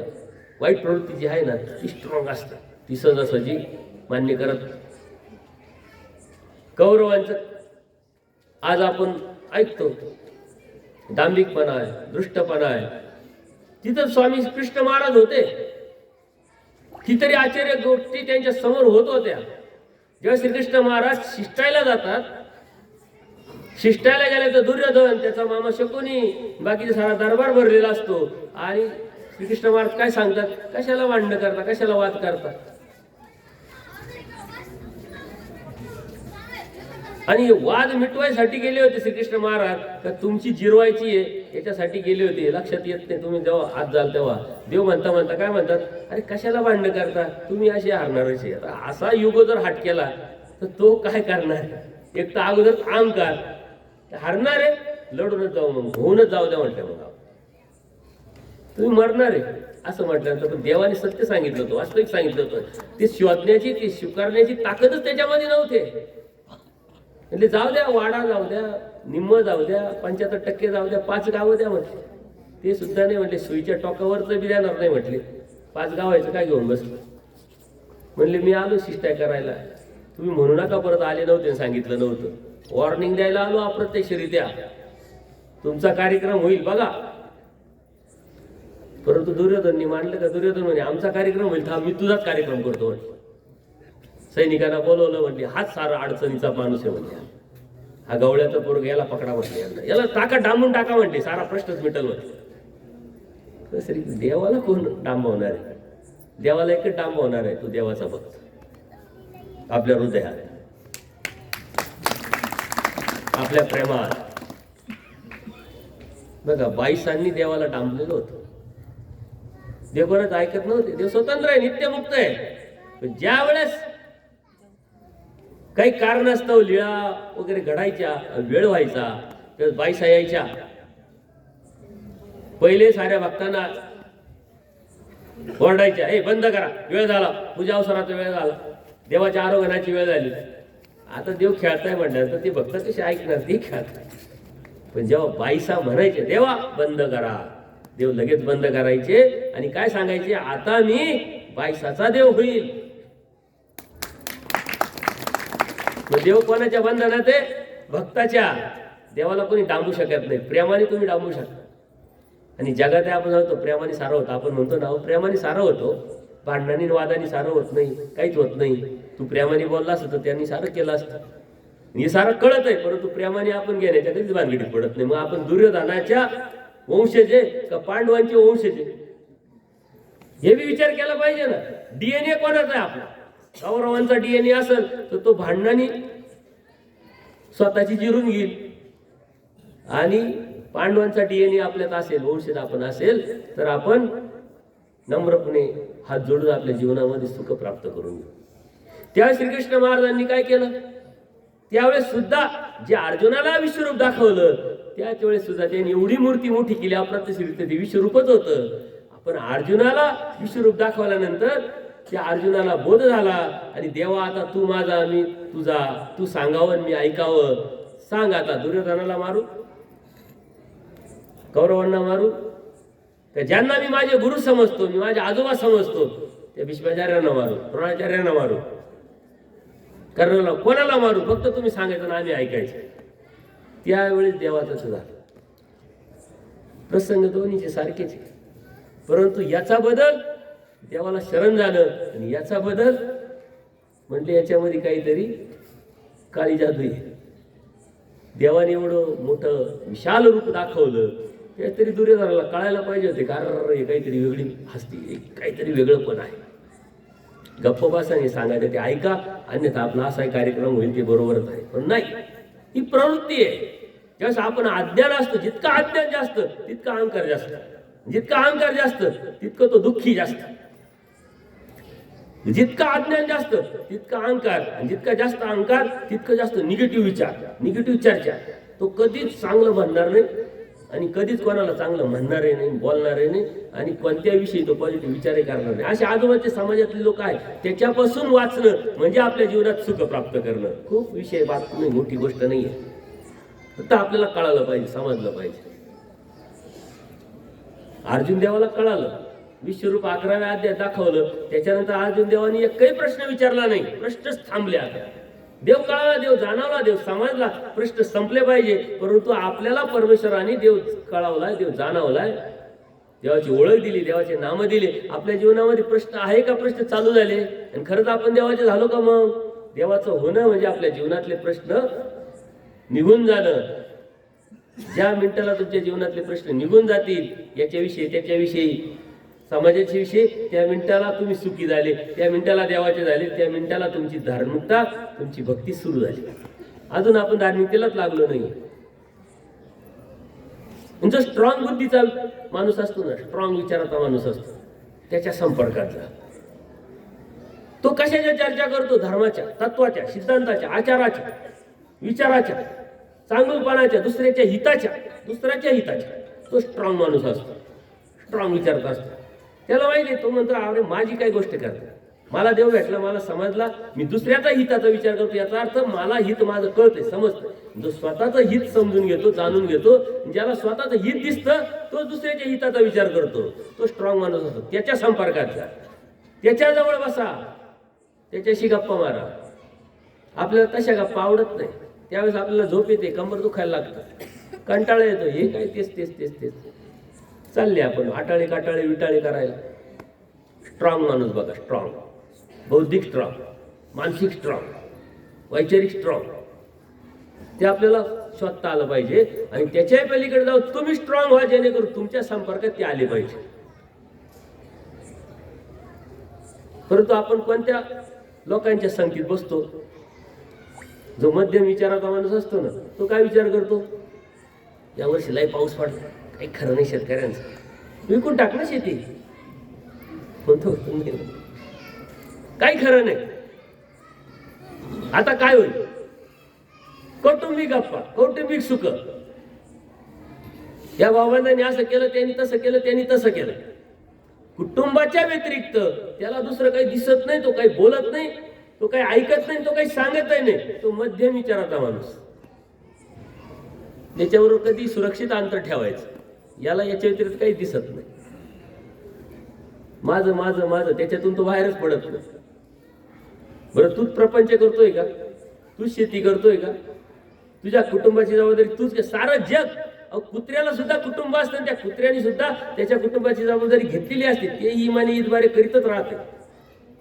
वाईट प्रवृत्ती जी आहे ना, ती स्ट्रॉंग असते. ती सहजासहजी मान्य करत. कौरवांचं आज आपण ऐकतो दांभिकपणा आहे, दृष्टपणा आहे. तिथं स्वामी कृष्ण महाराज होते, कितीतरी आश्चर्य गोष्टी त्यांच्या समोर होत होत्या. जेव्हा श्रीकृष्ण महाराज शिष्टायला जातात, शिष्टायला गेले तर दुर्योधन, त्याचा मामा शकुनी, बाकीचा सारा दरबार भरलेला असतो. आणि श्रीकृष्ण महाराज काय सांगतात, कशाला भांडण करता, कशाला वाद करता. आणि वाद मिटवायसाठी गेले होते श्रीकृष्ण महाराज, का तुमची जिरवायची आहे याच्यासाठी गेले होते. लक्षात येत नाही. तुम्ही जेव्हा आत जाल तेव्हा देव म्हणता म्हणता काय म्हणतात, अरे कशाला भांडण करता, तुम्ही असे हारणारच आहे. आता असा युग जर हाट केला तर तो काय करणार. एक तर अगोदर अहंकार, हारणार आहे, लढूनच जाऊ, मग होऊनच जाऊ द्या म्हटलं, मग तुम्ही मरणार आहे असं म्हटल्यानंतर. पण देवाने सत्य सांगितलं होतं, वास्तविक सांगितलं होतं. ते शोधण्याची, ती स्वीकारण्याची ताकदच त्याच्यामध्ये नव्हते. म्हणजे जाऊ द्या, वाडा जाऊ द्या, निम्म जाऊ द्या, 75% जाऊ द्या, 5 गावं द्या म्हटले. ते सुद्धा नाही म्हटले. सुईच्या टोकावरच बी देणार नाही म्हटले. 5 गावायचं काय घेऊन बसलं. म्हणले मी आलो शिष्टाय करायला, तुम्ही म्हणू नका परत आले नव्हते, सांगितलं नव्हतं. वॉर्निंग द्यायला आलो अप्रत्यक्षरित्या, तुमचा कार्यक्रम होईल बघा. परंतु दुर्योधननी मानलं का. दुर्योधन म्हणे आमचा कार्यक्रम होईल, थांब मी तुझाच कार्यक्रम करतो म्हणे. सैनिकांना बोलवलं, म्हणले हाच सारा अडचणीचा माणूस आहे म्हणले, हा गवळ्याचा पोरग, याला पकडा म्हटले, याला टाका, डांबून टाका म्हणले, सारा प्रश्नच मिटल म्हटले. सरी देवाला कोण डांबवणार आहे. देवाला एकच डांबवणार आहे, तो देवाचा भक्त आपल्या हृदयात, आपल्या प्रेमात. बघा बाईसांनी देवाला डांबलेलं होतं. देव कोणाच ऐकत नव्हते. देव स्वतंत्र आहे, नित्यमुक्त आहे. पण ज्या वेळेस काही कारणास्तव लीळा वगैरे घडायच्या, वेळ व्हायचा, त्यावेळेस बाईसा यायच्या. पहिले साऱ्या भक्तांना ओरडायच्या, ए बंद करा, वेळ झाला, पूजा अवसराचा वेळ झाला, देवाच्या आरोग्याची वेळ झाली. आता देव खेळताय म्हटल्यानंतर ते भक्त कसे ऐकणार, ते खेळताय. पण जेव्हा बाईसा म्हणायचे देवा बंद करा, देव लगेच बंद करायचे आणि काय सांगायचे, आता मी बाईसाचा देव होईल. देव कोणाच्या बंधनात आहे, भक्ताच्या. देवाला कोणी डांबू शकत नाही, प्रेमाने तुम्ही डांबू शकता. आणि जगात आपण म्हणतो प्रेमाने सारं होतं, आपण म्हणतो ना प्रेमाने सारं होतो, भांडणाने वादाने सारं होत नाही, काहीच होत नाही. तू प्रेमाने बोलला असतं तर त्यांनी सारं केलं असतं. हे सारं कळत आहे, परंतु प्रेमाने आपण घेण्याच्या कधीच भानगडीत पडत नाही. मग आपण दुर्योधनाच्या वंशजे का पांडवांचे वंशजे, हे बी विचार केला पाहिजे ना. डीएनए कोणाचा आहे आपला. कौरवांचा डीएनए असेल तर तो भांडणाने स्वतःची जिरून घेईल, आणि पांडवांचा डीएनए आपल्यात असेल, वंशज आपण असेल तर आपण नम्रपणे हात जोडून आपल्या जीवनामध्ये सुख प्राप्त करून घेऊ. त्यावेळेस श्रीकृष्ण महाराजांनी काय केलं, त्यावेळेस सुद्धा जे अर्जुनाला विश्वरूप दाखवलं, त्याच वेळेस सुद्धा त्यांनी एवढी मूर्ती मोठी केली, अप्रत्यक्षरित्या ते विश्वरूपच होतं. आपण अर्जुनाला विश्वरूप दाखवल्यानंतर त्या अर्जुनाला बोध झाला आणि देवा आता तू माझा मी तुझा, तू सांगावं मी ऐकावं. सांग आता दुर्योधनाला मारू, कौरवांना मारू, तर ज्यांना मी माझे गुरु समजतो, मी माझे आजोबा समजतो, त्या भीष्माचार्यांना मारू, द्रोणाचार्यांना मारू, कर्णाला, कोणाला मारू, फक्त तुम्ही सांगायचं ना आम्ही ऐकायचं. त्यावेळेस देवाचं सुद्धा प्रसंग दोन्हीचे सारखेच, परंतु याचा बदल देवाला शरण झालं आणि याचा बदल म्हणजे याच्यामध्ये काहीतरी काळी जादू आहे. देवाने एवढं मोठं विशाल रूप दाखवलं, काहीतरी दुर्योधनाला कळायला पाहिजे होते, कारण हे काहीतरी वेगळी हस्ती, काहीतरी वेगळं पण आहे. गप्प बसाने सांगायचं ते ऐका, अन्यथा आपला असा कार्यक्रम होईल ते बरोबरच आहे. पण नाही, ही प्रवृत्ती आहे. ज्यावेळेस आपण अज्ञान असतो, जितका अज्ञान जास्त तितका अहंकार जास्त, जितका अहंकार जास्त तितकं तो दुःखी जास्त, जितका अज्ञान जास्त तितका अहंकार, आणि जितका जास्त अहंकार तितकं जास्त निगेटिव्ह विचार, निगेटिव्ह चर्चा. तो कधीच चांगलं म्हणणार नाही आणि कधीच कोणाला चांगलं म्हणणारही नाही, बोलणारही नाही, आणि कोणत्या विषयी तो पॉझिटिव्ह विचारही करणार नाही. असे आजूबाजूच्या समाजातले लोक आहेत, त्याच्यापासून वाचणं म्हणजे आपल्या जीवनात सुख प्राप्त करणं. खूप विषय बात नाही, मोठी गोष्ट नाही आहे. फक्त आपल्याला कळालं पाहिजे, समजलं पाहिजे. अर्जुन देवाला कळालं, विश्वरूप 11व्या अध्यायात दाखवलं. त्याच्यानंतर अर्जुन देवानी एकही प्रश्न विचारला नाही, प्रश्नच थांबले. आता देव कळाला, देव जाणवला, देव समजला, प्रश्न संपले पाहिजे. परंतु आपल्याला परमेश्वराने देव कळावलाय, देव जाणवलाय, देवाची ओळख दिली, देवाचे नाम दिले. आपल्या जीवनामध्ये प्रश्न आहे का? प्रश्न चालू झाले आणि खरंच आपण देवाचे झालो का? मग देवाचं होणं म्हणजे आपल्या जीवनातले प्रश्न निघून जाणं. ज्या मिनिटाला तुमच्या जीवनातले प्रश्न निघून जातील, याच्याविषयी त्याच्याविषयी समाजाच्या विषयी, त्या मिनिटाला तुम्ही सुखी झाले, त्या मिनिटाला देवाचे झाले, त्या मिनिटाला तुमची धार्मिकता, तुमची भक्ती सुरू झाली. अजून आपण धार्मिकतेलाच लागलो नाही. जो स्ट्रॉंग बुद्धीचा माणूस असतो ना, स्ट्रॉंग विचाराचा माणूस असतो, त्याच्या संपर्कातला तो कशाच्या चर्चा करतो? धर्माच्या, तत्वाच्या, सिद्धांताच्या, आचाराच्या, विचाराच्या, चांगुलपणाच्या, दुसऱ्याच्या हिताच्या. तो स्ट्रॉंग माणूस असतो, स्ट्रॉंग विचारत असतो. त्याला माहिती आहे, तो म्हणतो अरे माझी काय गोष्ट करते, मला देव भेटला, मला समजला, मी दुसऱ्याचा हिताचा विचार करतो. याचा अर्थ मला हित माझं कळतंय, समजतं. जो स्वतःचं हित समजून घेतो, जाणून घेतो, ज्याला स्वतःचं हित दिसतं तो दुसऱ्याच्या हिताचा विचार करतो, तो स्ट्रॉंग माणूस असतो. त्याच्या संपर्कात जा, त्याच्याजवळ बसा, त्याच्याशी गप्पा मारा. आपल्याला तशा गप्पा आवडत नाही. त्यावेळेस आपल्याला झोप येते, कंबर दुखायला लागतं, कंटाळा येतो. हे काय तेच चालले आपण आटाळे काटाळे विटाळे करायला. स्ट्रॉंग माणूस बघा, स्ट्रॉंग, बौद्धिक स्ट्रॉंग, मानसिक स्ट्रॉंग, वैचारिक स्ट्रॉंग, ते आपल्याला शोधता आलं पाहिजे. आणि त्याच्याही पलीकडे जाऊ तुम्ही स्ट्रॉंग व्हा, जेणेकरून तुमच्या संपर्कात ते आले पाहिजे. परंतु आपण कोणत्या लोकांच्या संगतीत बसतो? जो मध्यम विचाराचा माणूस असतो ना, तो काय विचार करतो? यावर्षी लय पाऊस पडला, काही खरं नाही शेतकऱ्यांचं, विकून टाकणं शेती, म्हणतो काही खरं नाही. आता काय होईल? कौटुंबिक गप्पा, कौटुंबिक सुख. या बाबांनी असं केलं, त्यांनी तसं केलं, त्यांनी तसं केलं. कुटुंबाच्या व्यतिरिक्त त्याला दुसरं काही दिसत नाही, तो काही बोलत नाही, तो काही ऐकत नाही, तो काही सांगतही नाही. तो मध्यम विचाराचा माणूस. त्याच्याबरोबर कधी सुरक्षित अंतर ठेवायचं, याला याच्या व्यतिरिक्त काही दिसत नाही. माझं माझं माझं, त्याच्यातून तो बाहेरच पडत नाही. बरं, तूच प्रपंच करतोय का? तूच शेती करतोय का? तुझ्या कुटुंबाची जबाबदारी तूच का? सारं जग, कुत्र्याला सुद्धा कुटुंब असतं, त्या कुत्र्याने सुद्धा त्याच्या कुटुंबाची जबाबदारी घेतलेली असते. ते इमानी ईदबारे करीतच राहते.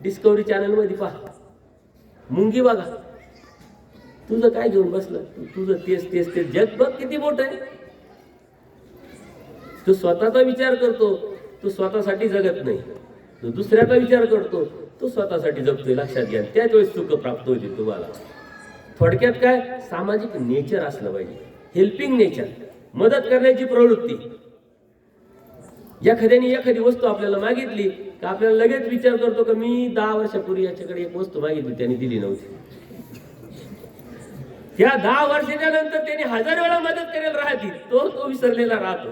डिस्कवरी चॅनल मध्ये पहा, मुंगी बघा. तुझं काय घेऊन बसलं? तुझं तेच जग बघ किती मोठं आहे. तू स्वतःचा विचार करतो, तू स्वतःसाठी जगत नाही. तू दुसऱ्याचा विचार करतो, तू स्वतःसाठी जगतोय. लक्षात घ्या, त्याच वेळेस सुख प्राप्त होते तुम्हाला. थोडक्यात काय, सामाजिक नेचर असलं पाहिजे, हेल्पिंग नेचर, मदत करण्याची प्रवृत्ती. एखाद्याने एखादी वस्तू आपल्याला मागितली का आपल्याला लगेच विचार करतो का मी 10 वर्षापूर्वी याच्याकडे एक वस्तू मागितली, त्याने दिली नव्हती. त्या 10 वर्षाच्या नंतर त्याने 1000 वेळा मदत करायला राहते, तो विसरलेला राहतो.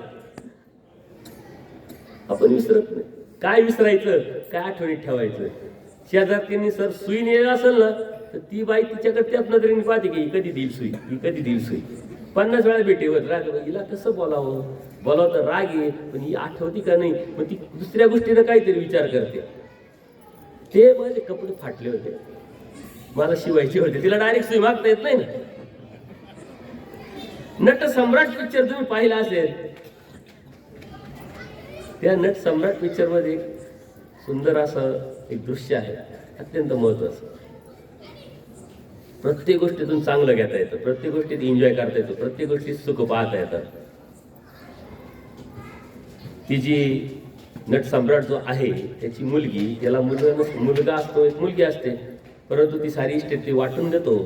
आपण विसरत नाही. काय विसरायचं, काय आठवणीत ठेवायचं? शेजारच्यांनी सर सुई नेली असेल ना तर ती बाई तिच्याकडे त्याच नजरेने पाहते की ही कधी देईल सुई, ही कधी देईल सुई. 50 वेळा भेटीवर राग, हिला कसं बोलावं तर राग आहे, पण ही आठवती का नाही. मग ती दुसऱ्या गोष्टीनं काहीतरी विचार करते. ते माझे कपडे फाटले होते, मला शिवायचे होते, तिला डायरेक्ट सुई मागता येत नाही ना. नट सम्राट पिक्चर तुम्ही पाहिला असेल, त्या नट सम्राट पिक्चर मध्ये एक सुंदर असं एक दृश्य आहे, अत्यंत महत्वाचं. प्रत्येक गोष्टीतून चांगलं घेता येतं, प्रत्येक गोष्टीत एन्जॉय करता येतं, प्रत्येक गोष्टीत सुख पाहता येतात. ती जी नट सम्राट जो आहे त्याची मुलगी, त्याला मुलगा असतो, एक मुलगी असते, परंतु ती सारी इस्टेट ती वाटून देतो.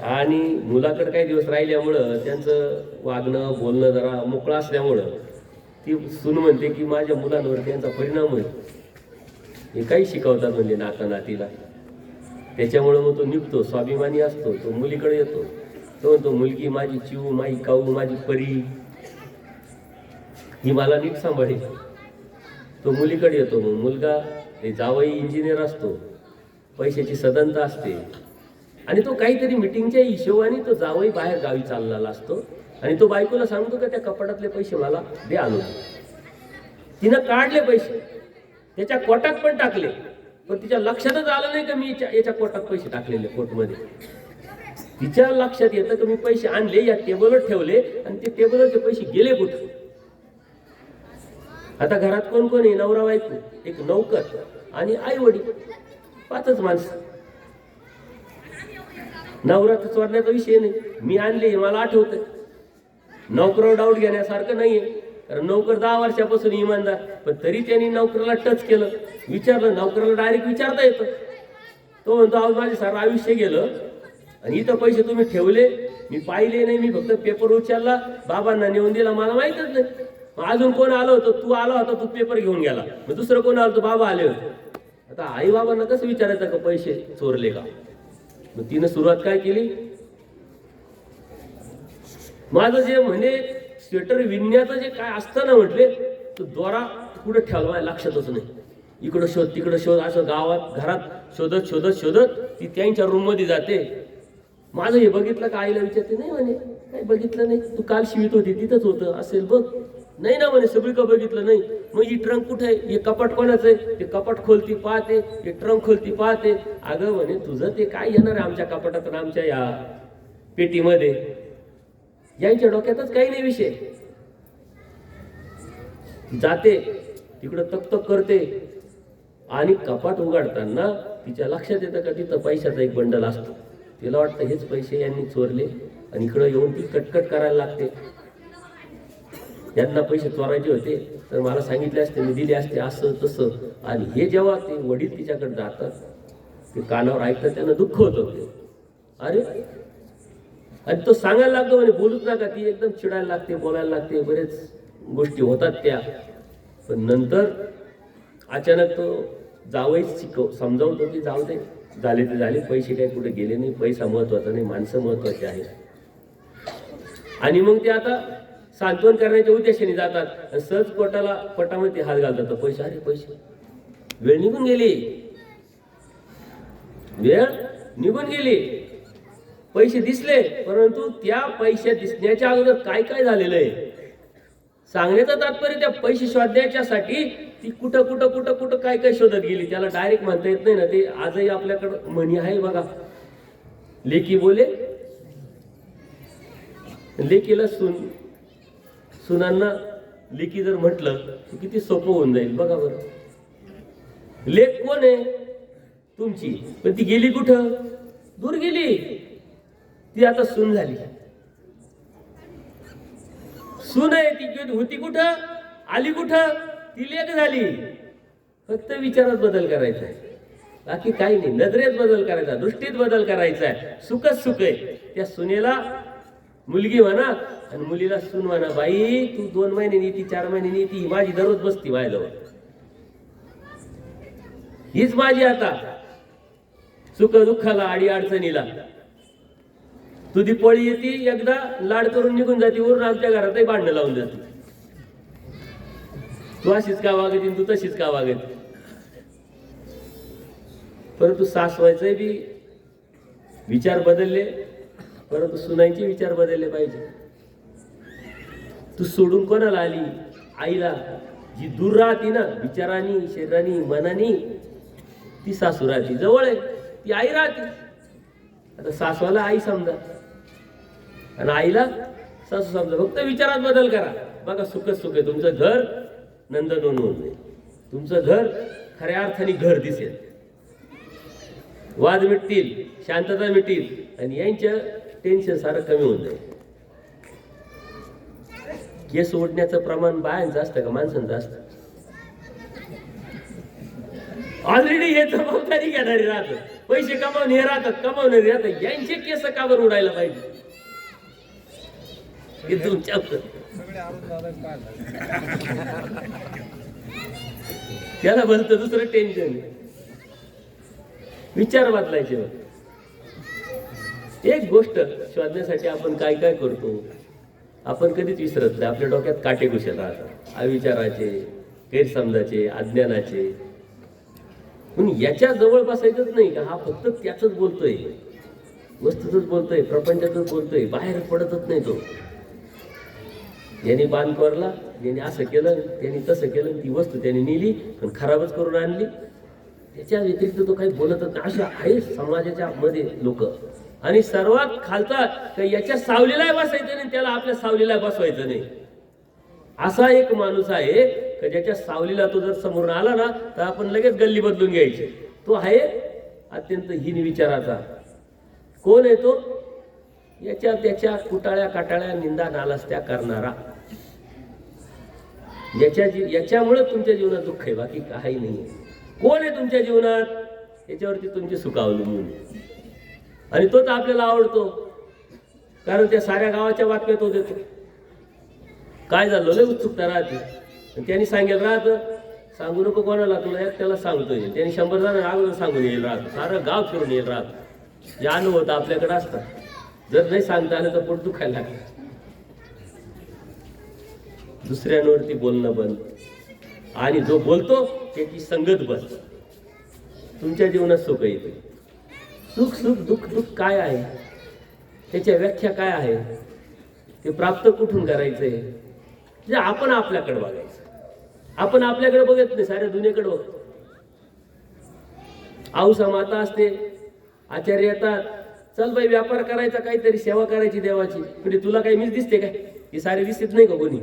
आणि मुलाकडे काही दिवस राहिल्यामुळं त्यांचं वागणं बोलणं जरा मोकळं असल्यामुळं ती सून म्हणते की माझ्या मुलांवर त्यांचा परिणाम होईल, हे काही शिकवतात म्हणजे नाता नातीला. त्याच्यामुळं मग तो निघतो, स्वाभिमानी असतो, तो मुलीकडे येतो. तो म्हणतो मुलगी माझी चिऊ, माझी काऊ, माझी परी, ही मला नीट सांभाळेल. तो मुलीकडे येतो. मग मुलगा ते जावई इंजिनियर असतो, पैशाची सदनता असते, आणि तो काहीतरी मिटिंगच्या हिशोबाने तो जावई बाहेर गावी चाललेला असतो. आणि तो बायकोला सांगतो का त्या कपाटातले पैसे मला दे आणून. तिनं काढले पैसे, त्याच्या कोटात पण टाकले, पण तिच्या लक्षातच आलं नाही का मी याच्या कोटात पैसे टाकलेले, कोटमध्ये. तिच्या लक्षात येतं की मी पैसे आणले, या टेबलवर ठेवले, आणि ते टेबलवरचे पैसे गेले कुठे. आता घरात कोण कोण आहे, नवरा बायको, एक नौकर आणि आई वडील, 5च माणसं. नवरा तर चोरण्याचा विषय नाही, मी आणले हे मला आठवतं. नोकरावर डाऊट घेण्यासारखं नाहीये, कारण नोकर 10 वर्षापासून इमानदार, पण तरी त्यांनी नोकराला टच केलं, विचारलं. नोकराला डायरेक्ट विचारता येतं. तो म्हणतो आज माझे सारं आयुष्य गेलं आणि इथं पैसे तुम्ही ठेवले, मी पाहिले नाही, मी फक्त पेपर उचलला, बाबांना नेऊन दिला, मला माहितच नाही. अजून कोण आलं होतं, तू आला होता, तू पेपर घेऊन गेला. मग दुसरं कोण आलं होतं, बाबा आले होते. आता आई बाबांना कसं विचारायचं का पैसे चोरले का. मग तिनं सुरुवात काय केली, माझं जे म्हणजे स्वेटर विणण्याचं जे काय असतं ना म्हटले, तो दोरा कुठे ठेवला माझ्या लक्षातच नाही. इकडं शोध तिकडं शोध, असं गावात घरात शोधत शोधत शोधत ती त्यांच्या रूम मध्ये जाते. माझं हे बघितलं का, आईला विचारते. नाही म्हणे, काही बघितलं नाही, तू काल शिवित होती तिथंच होतं असेल बघ. नाही ना म्हणे, सगळी का बघितलं नाही. मग ही ट्रंक कुठे आहे, हे कपाट कोणाचं आहे, ते कपाट खोलती पाहते, हे ट्रंक खोलती पाहते. अगं म्हणे तुझं ते काय येणार आहे आमच्या कपाटात, आमच्या या पेटीमध्ये, यांच्या डोक्यातच काही नाही विषय. जाते तिकडं तक करते, आणि कपाट उघडताना तिच्या लक्षात येतं का तिथं पैशाचा एक बंडल असतो. तिला वाटतं हेच पैसे यांनी चोरले, आणि इकडं येऊन ती कटकट करायला लागते. यांना पैसे चोरायचे होते तर मला सांगितले असते, मी दिले असते, असं तसं. आणि हे जेव्हा ते वडील तिच्याकडे जातात, ते कानावर ऐकतात, त्यांना दुःख होतं. अरे, आणि तो सांगायला लागतो म्हणे बोलूच नका. ती एकदम चिडायला लागते, बोलायला लागते, बरेच गोष्टी होतात त्या. पण नंतर अचानक तो जावई समजावतो की जाऊ दे, झाले ते झाले, पैसे काही कुठे गेले नाही, पैसा महत्वाचा नाही, माणसं महत्वाचे आहेत. आणि मग ते आता सांत्वन करण्याच्या उद्देशाने जातात, सहज पटामध्ये हात घालतात. पैसे, अरे पैसे, वेळ निघून गेली, वेळ निघून गेली, पैसे दिसले, परंतु त्या पैसे दिसण्याच्या अगोदर काय काय झालेलं आहे सांगण्याचं तात्पर्य. त्या पैसे शोधण्याच्यासाठी ती कुठं कुठं कुठं कुठं काय काय शोधत गेली, त्याला डायरेक्ट म्हणता येत नाही ना. ते आजही आपल्याकडं म्हणी आहे बघा, लेकी बोले लेकीला सुनांना लेकी जर म्हटलं तर किती सोपं होऊन जाईल बघा बरं. लेक कोण आहे तुमची, पण ती गेली कुठं, दूर गेली. ती आता सून झाली. सून आहे ती होती कुठं, आली कुठं, ती लेक झाली. फक्त विचारात बदल करायचा आहे, बाकी काही नाही. नजरेत बदल करायचा, दृष्टीत बदल करायचा आहे. सुखच सुख आहे. त्या सुनेला मुलगी म्हणा आणि मुलीला सून म्हणा. बाई तू 2 महिन्यांनी येते, 4 महिन्यांनी येते, ही माझी दररोज बसती माझ्याजवळ, हीच माझी आता सुख दुःखाला आडी अडचणीला. तुझी पळी येते, एकदा लाड करून निघून जाते, वरून आमच्या घरातही भांडणं लावून जाते. तू अशीच का वागती, तू तशीच का वागत. परंतु सासवायचे बी विचार बदलले, परंतु सुनांचे विचार बदलले पाहिजे. तू सोडून कोणाला आली? आईला. जी दूर राहती ना विचारांनी, शरीरानी, मनानी, ती सासू राहती. जवळ आहे ती आई राहते. आता सासवाला आई समजा आणि आईला सासू समजा. फक्त विचारात बदल करा. बघा सुखच सुख आहे. तुमचं घर नंदनवन होऊन जाईल. तुमचं घर खऱ्या अर्थाने घर दिसेल. वाद मिटतील, शांतता मिटतील आणि यांचं टेन्शन सारं कमी होऊन जाईल. केस ओढण्याचं प्रमाण बायांचं असतं का माणसांचं असतं? ऑलरेडी हे जबाबदारी घेणारी राहतात, पैसे कमावणे राहतात, कमावणारे राहतात. यांचे केस का बरं उडायला पाहिजे? हे तुमच्या त्याला भलतं दुसरं टेन्शन. विचार बदलायचे. एक गोष्ट शोधण्यासाठी आपण काय काय करतो आपण कधीच विसरत नाही. आपल्या डोक्यात काटे घुसत राहतात, अविचाराचे, गैरसमजाचे, अज्ञानाचे. म्हणून याच्या जवळ बसायचंच नाही का हा फक्त त्याचंच बोलतोय, वस्तूच बोलतोय, प्रपंचातच बोलतोय, बाहेर पडतच नाही तो. यांनी बांध कोरला, यांनी असं केलं, त्यांनी तसं केलं, ती वस्तू त्यांनी नेली पण खराबच करून आणली. त्याच्या व्यतिरिक्त तो काही बोलतच नाही. अशा आहे समाजाच्या मध्ये लोक. आणि सर्वात खालचा याच्या सावलीला बसायचं नाही, त्याला आपल्या सावलीला बसवायचं नाही. असा एक माणूस आहे की ज्याच्या सावलीला तो जर समोरून आला ना तर आपण लगेच गल्ली बदलून घ्यायची. तो आहे अत्यंत हीन विचाराचा. कोण आहे तो? याच्या त्याच्या कुटाळ्या काटाळ्या निंदा नालस्त्या करणारा. याच्यामुळे तुमच्या जीवनात दुःख आहे, बाकी काही नाही. कोण आहे तुमच्या जीवनात? याच्यावरती तुमची सुख अवलंबून. आणि तोच आपल्याला आवडतो कारण त्या साऱ्या गावाच्या बातम्या तो देतो. काय झालं लय उत्सुकता राहते. त्यांनी सांगेल राहत, सांगू नको कोणाला, तुला एकट्याला सांगतोय. त्यांनी 100 जण अगोदर सांगून येईल राहत, सारं गाव फिरून येईल राहत. जे अनुभव होतं आपल्याकडे असतात. जर नाही सांगता आलं तर पोट दुखायला लागतं. दुसऱ्यांवरती बोलणं बंद आणि जो बोलतो त्याची संगत बंद. तुमच्या जीवनात सुख येते. सुख सुख दुःख दुःख काय आहे, त्याच्या व्याख्या काय आहे, ते प्राप्त कुठून करायचंय? म्हणजे आपण आपल्याकडे बघायचं. आपण आपल्याकडे बघत नाही, साऱ्या दुनियेकडे बघतो. औसा माता असते, आचार्य येतात, चल बाई व्यापार करायचा, काहीतरी सेवा करायची देवाची. म्हणजे तुला काही मीच दिसते काय? ही सारे दिसत नाही का कोणी?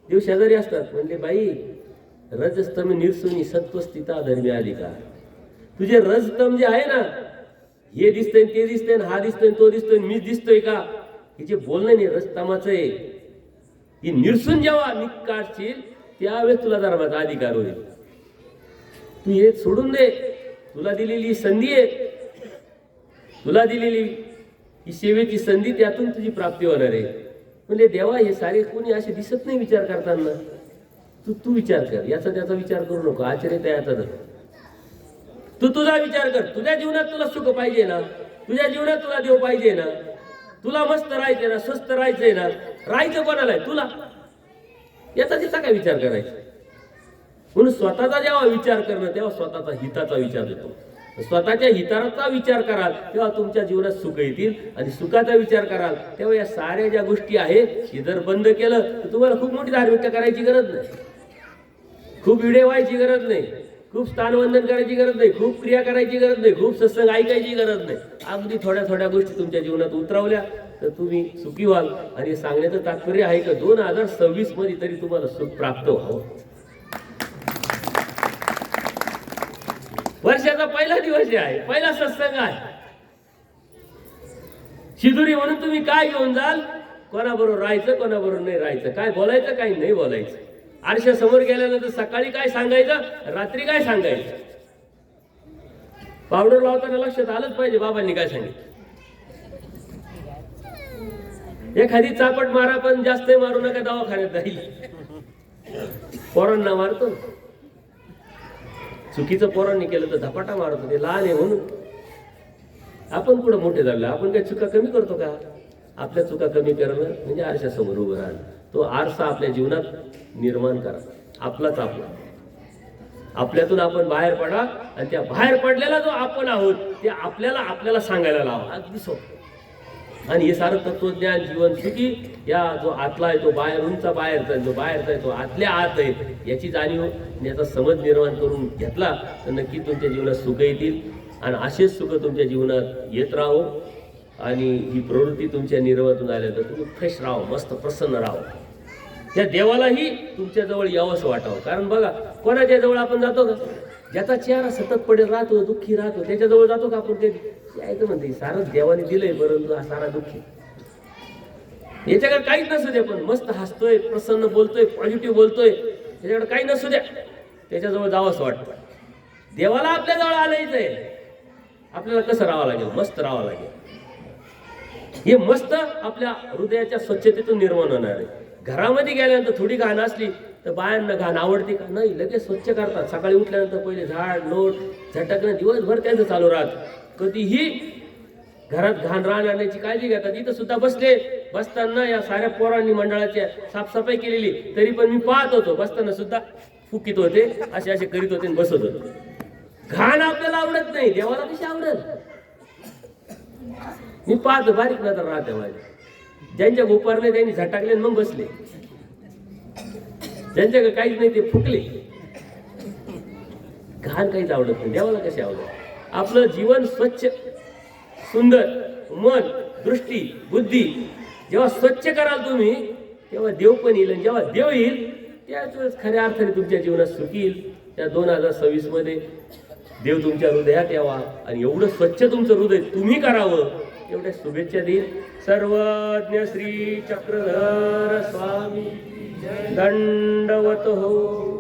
देव शेजारी असतात. म्हणले बाई रजस्तम निर्सुनी सत्वस्थिता धर्मी आली का? तुझे रजतम जे आहे ना, हे दिसतंय ते दिसतंय, हा दिसतोय तो दिसतोय, मीच दिसतोय का? हे जे बोलणं नाही रजतमाचं आहे. ही निर्सून जेव्हा निकाळशील त्यावेळेस तुला धर्माचा अधिकार होईल. तू हे सोडून दे. तुला दिलेली संधी आहे, तुला दिलेली ही सेवेची संधी, त्यातून तुझी प्राप्ती होणार आहे. म्हणजे देवा हे सारे कोणी असे दिसत नाही विचार करताना. तू विचार कर, याचा त्याचा विचार करू नको. आचार्य त्याचा तू तुझा विचार कर. तुझ्या जीवनात तुला सुख पाहिजे ना, तुझ्या जीवनात तुला देव पाहिजे ना, तुला मस्त राहायचंय ना, स्वस्त राहायचंय ना, राहायचं कोणाला आहे? तुला. याचा तिचा काय विचार करायचा? म्हणून स्वतःचा जेव्हा विचार करणं तेव्हा स्वतःचा हिताचा विचार येतो. स्वतःच्या हिताचा विचार कराल तेव्हा तुमच्या जीवनात सुख येतील. आणि सुखाचा विचार कराल तेव्हा या साऱ्या ज्या गोष्टी आहेत हे जर बंद केलं तर तुम्हाला खूप मोठी धार्मिकता करायची गरज नाही, खूप विडे व्हायची गरज नाही, खूप स्थानवंदन करायची गरज नाही, खूप क्रिया करायची गरज नाही, खूप सत्संग ऐकायची गरज नाही. अगदी थोड्या थोड्या गोष्टी तुमच्या जीवनात उतरवल्या तर तुम्ही सुखी व्हाल. आणि सांगण्याचं तात्पर्य आहे की 2026 मध्ये तरी तुम्हाला सुख प्राप्त व्हावं. वर्षाचा पहिला दिवस आहे, पहिला सत्संग आहे. शिदुरी म्हणून तुम्ही काय घेऊन जाल? कोणाबरोबर राहायचं, कोणाबरोबर नाही राहायचं, काय बोलायचं, काय नाही बोलायचं. आरशा समोर गेल्यानंतर सकाळी काय सांगायचं, रात्री काय सांगायचं. पावडर लावताना लक्षात आलंच पाहिजे बाबांनी काय सांगितलं. एखादी चापट मारा पण जास्त मारू नका, दवाखान्यात जाईल. पोरांना मारतो, चुकीचं पोरांनी केलं तर धपाटा मारतो. ते लहान आहे म्हणून. आपण कुठं मोठे झालो? आपण काही चुका कमी करतो का? आपल्या चुका कमी करणं म्हणजे आरशा समोर उभं राहणं. तो आरसा आपल्या जीवनात निर्माण करा, आपलाच आपला. आपल्यातून आपण बाहेर पडा आणि त्या बाहेर पडलेला जो आपण आहोत ते आपल्याला सांगायला लावा. अगदी सोपं. आणि हे सारं तत्वज्ञान जीवन सुखी या जो आतला आहे तो बाहेरूनचा बाहेरचा आहे, जो बाहेरचा आहे तो आतल्या आत आहे, याची जाणीव याचा समज निर्माण करून घेतला तर नक्की तुमच्या जीवनात सुख येतील. आणि असेच सुख तुमच्या जीवनात येत राहो. आणि ही प्रवृत्ती तुमच्या निर्माणातून आल्यानंतर तुम्ही फ्रेश राहो, मस्त प्रसन्न राहो. त्या देवालाही तुमच्या जवळ यावंसं वाटावं. कारण बघा, कोणाच्या जवळ आपण जातो का? ज्याचा चेहरा सतत पडेल राहतो, दुःखी राहतो, त्याच्या जवळ जातो का आपण? कधी यायचं म्हणते सारं देवाने दिलंय, परंतु हा सारा दुःखी, याच्याकडे काहीच नसू द्या, पण मस्त हसतोय, प्रसन्न बोलतोय, पॉझिटिव्ह बोलतोय, त्याच्याकडे काही नसू द्या, त्याच्याजवळ जावंसं वाटतं. देवाला आपल्या जवळ आणायचं आहे. आपल्याला कसं राहावं लागेल? मस्त राहावं लागेल. हे मस्त आपल्या हृदयाच्या स्वच्छतेतून निर्माण होणार आहे. घरामध्ये गेल्यानंतर थोडी घाण असली तर बायांना घाण आवडते का? नाही, लगेच स्वच्छ करतात. सकाळी उठल्यानंतर पहिले झाड लोट झटकणं दिवसभर त्यांचं चालू राहतं. कधीही घरात घाण राहण्याची काळजी घेतात. इथं सुद्धा बसताना या साऱ्या पोरांनी मंडळाच्या साफसफाई केलेली, तरी पण मी पाहत होतो, बसताना सुद्धा फुकीत होते, असे करीत होते आणि बसत होते. घाण आपल्याला आवडत नाही, देवाला कशी आवडत? मी पाहतो, बारीक नजर राहते माझ्या. ज्यांच्या गोपारने त्यांनी झटाकले मग बसले, ज्यांच्याकडे काहीच नाही ते फुकले. घाण काहीच आवडत नाही, देवाला कशी आवडत? आपलं जीवन स्वच्छ सुंदर, मन दृष्टी बुद्धी जेव्हा स्वच्छ कराल तुम्ही, तेव्हा देव पण येईल. आणि जेव्हा देव येईल त्याच वेळेस खऱ्या अर्थाने तुमच्या जीवनात सुख येईल. त्या 2026 मध्ये देव तुमच्या हृदयात यावा आणि एवढं स्वच्छ तुमचं हृदय तुम्ही करावं, एवढ्या शुभेच्छा देईल. सर्वज्ञ श्री चक्रधर स्वामी दंडवत हो.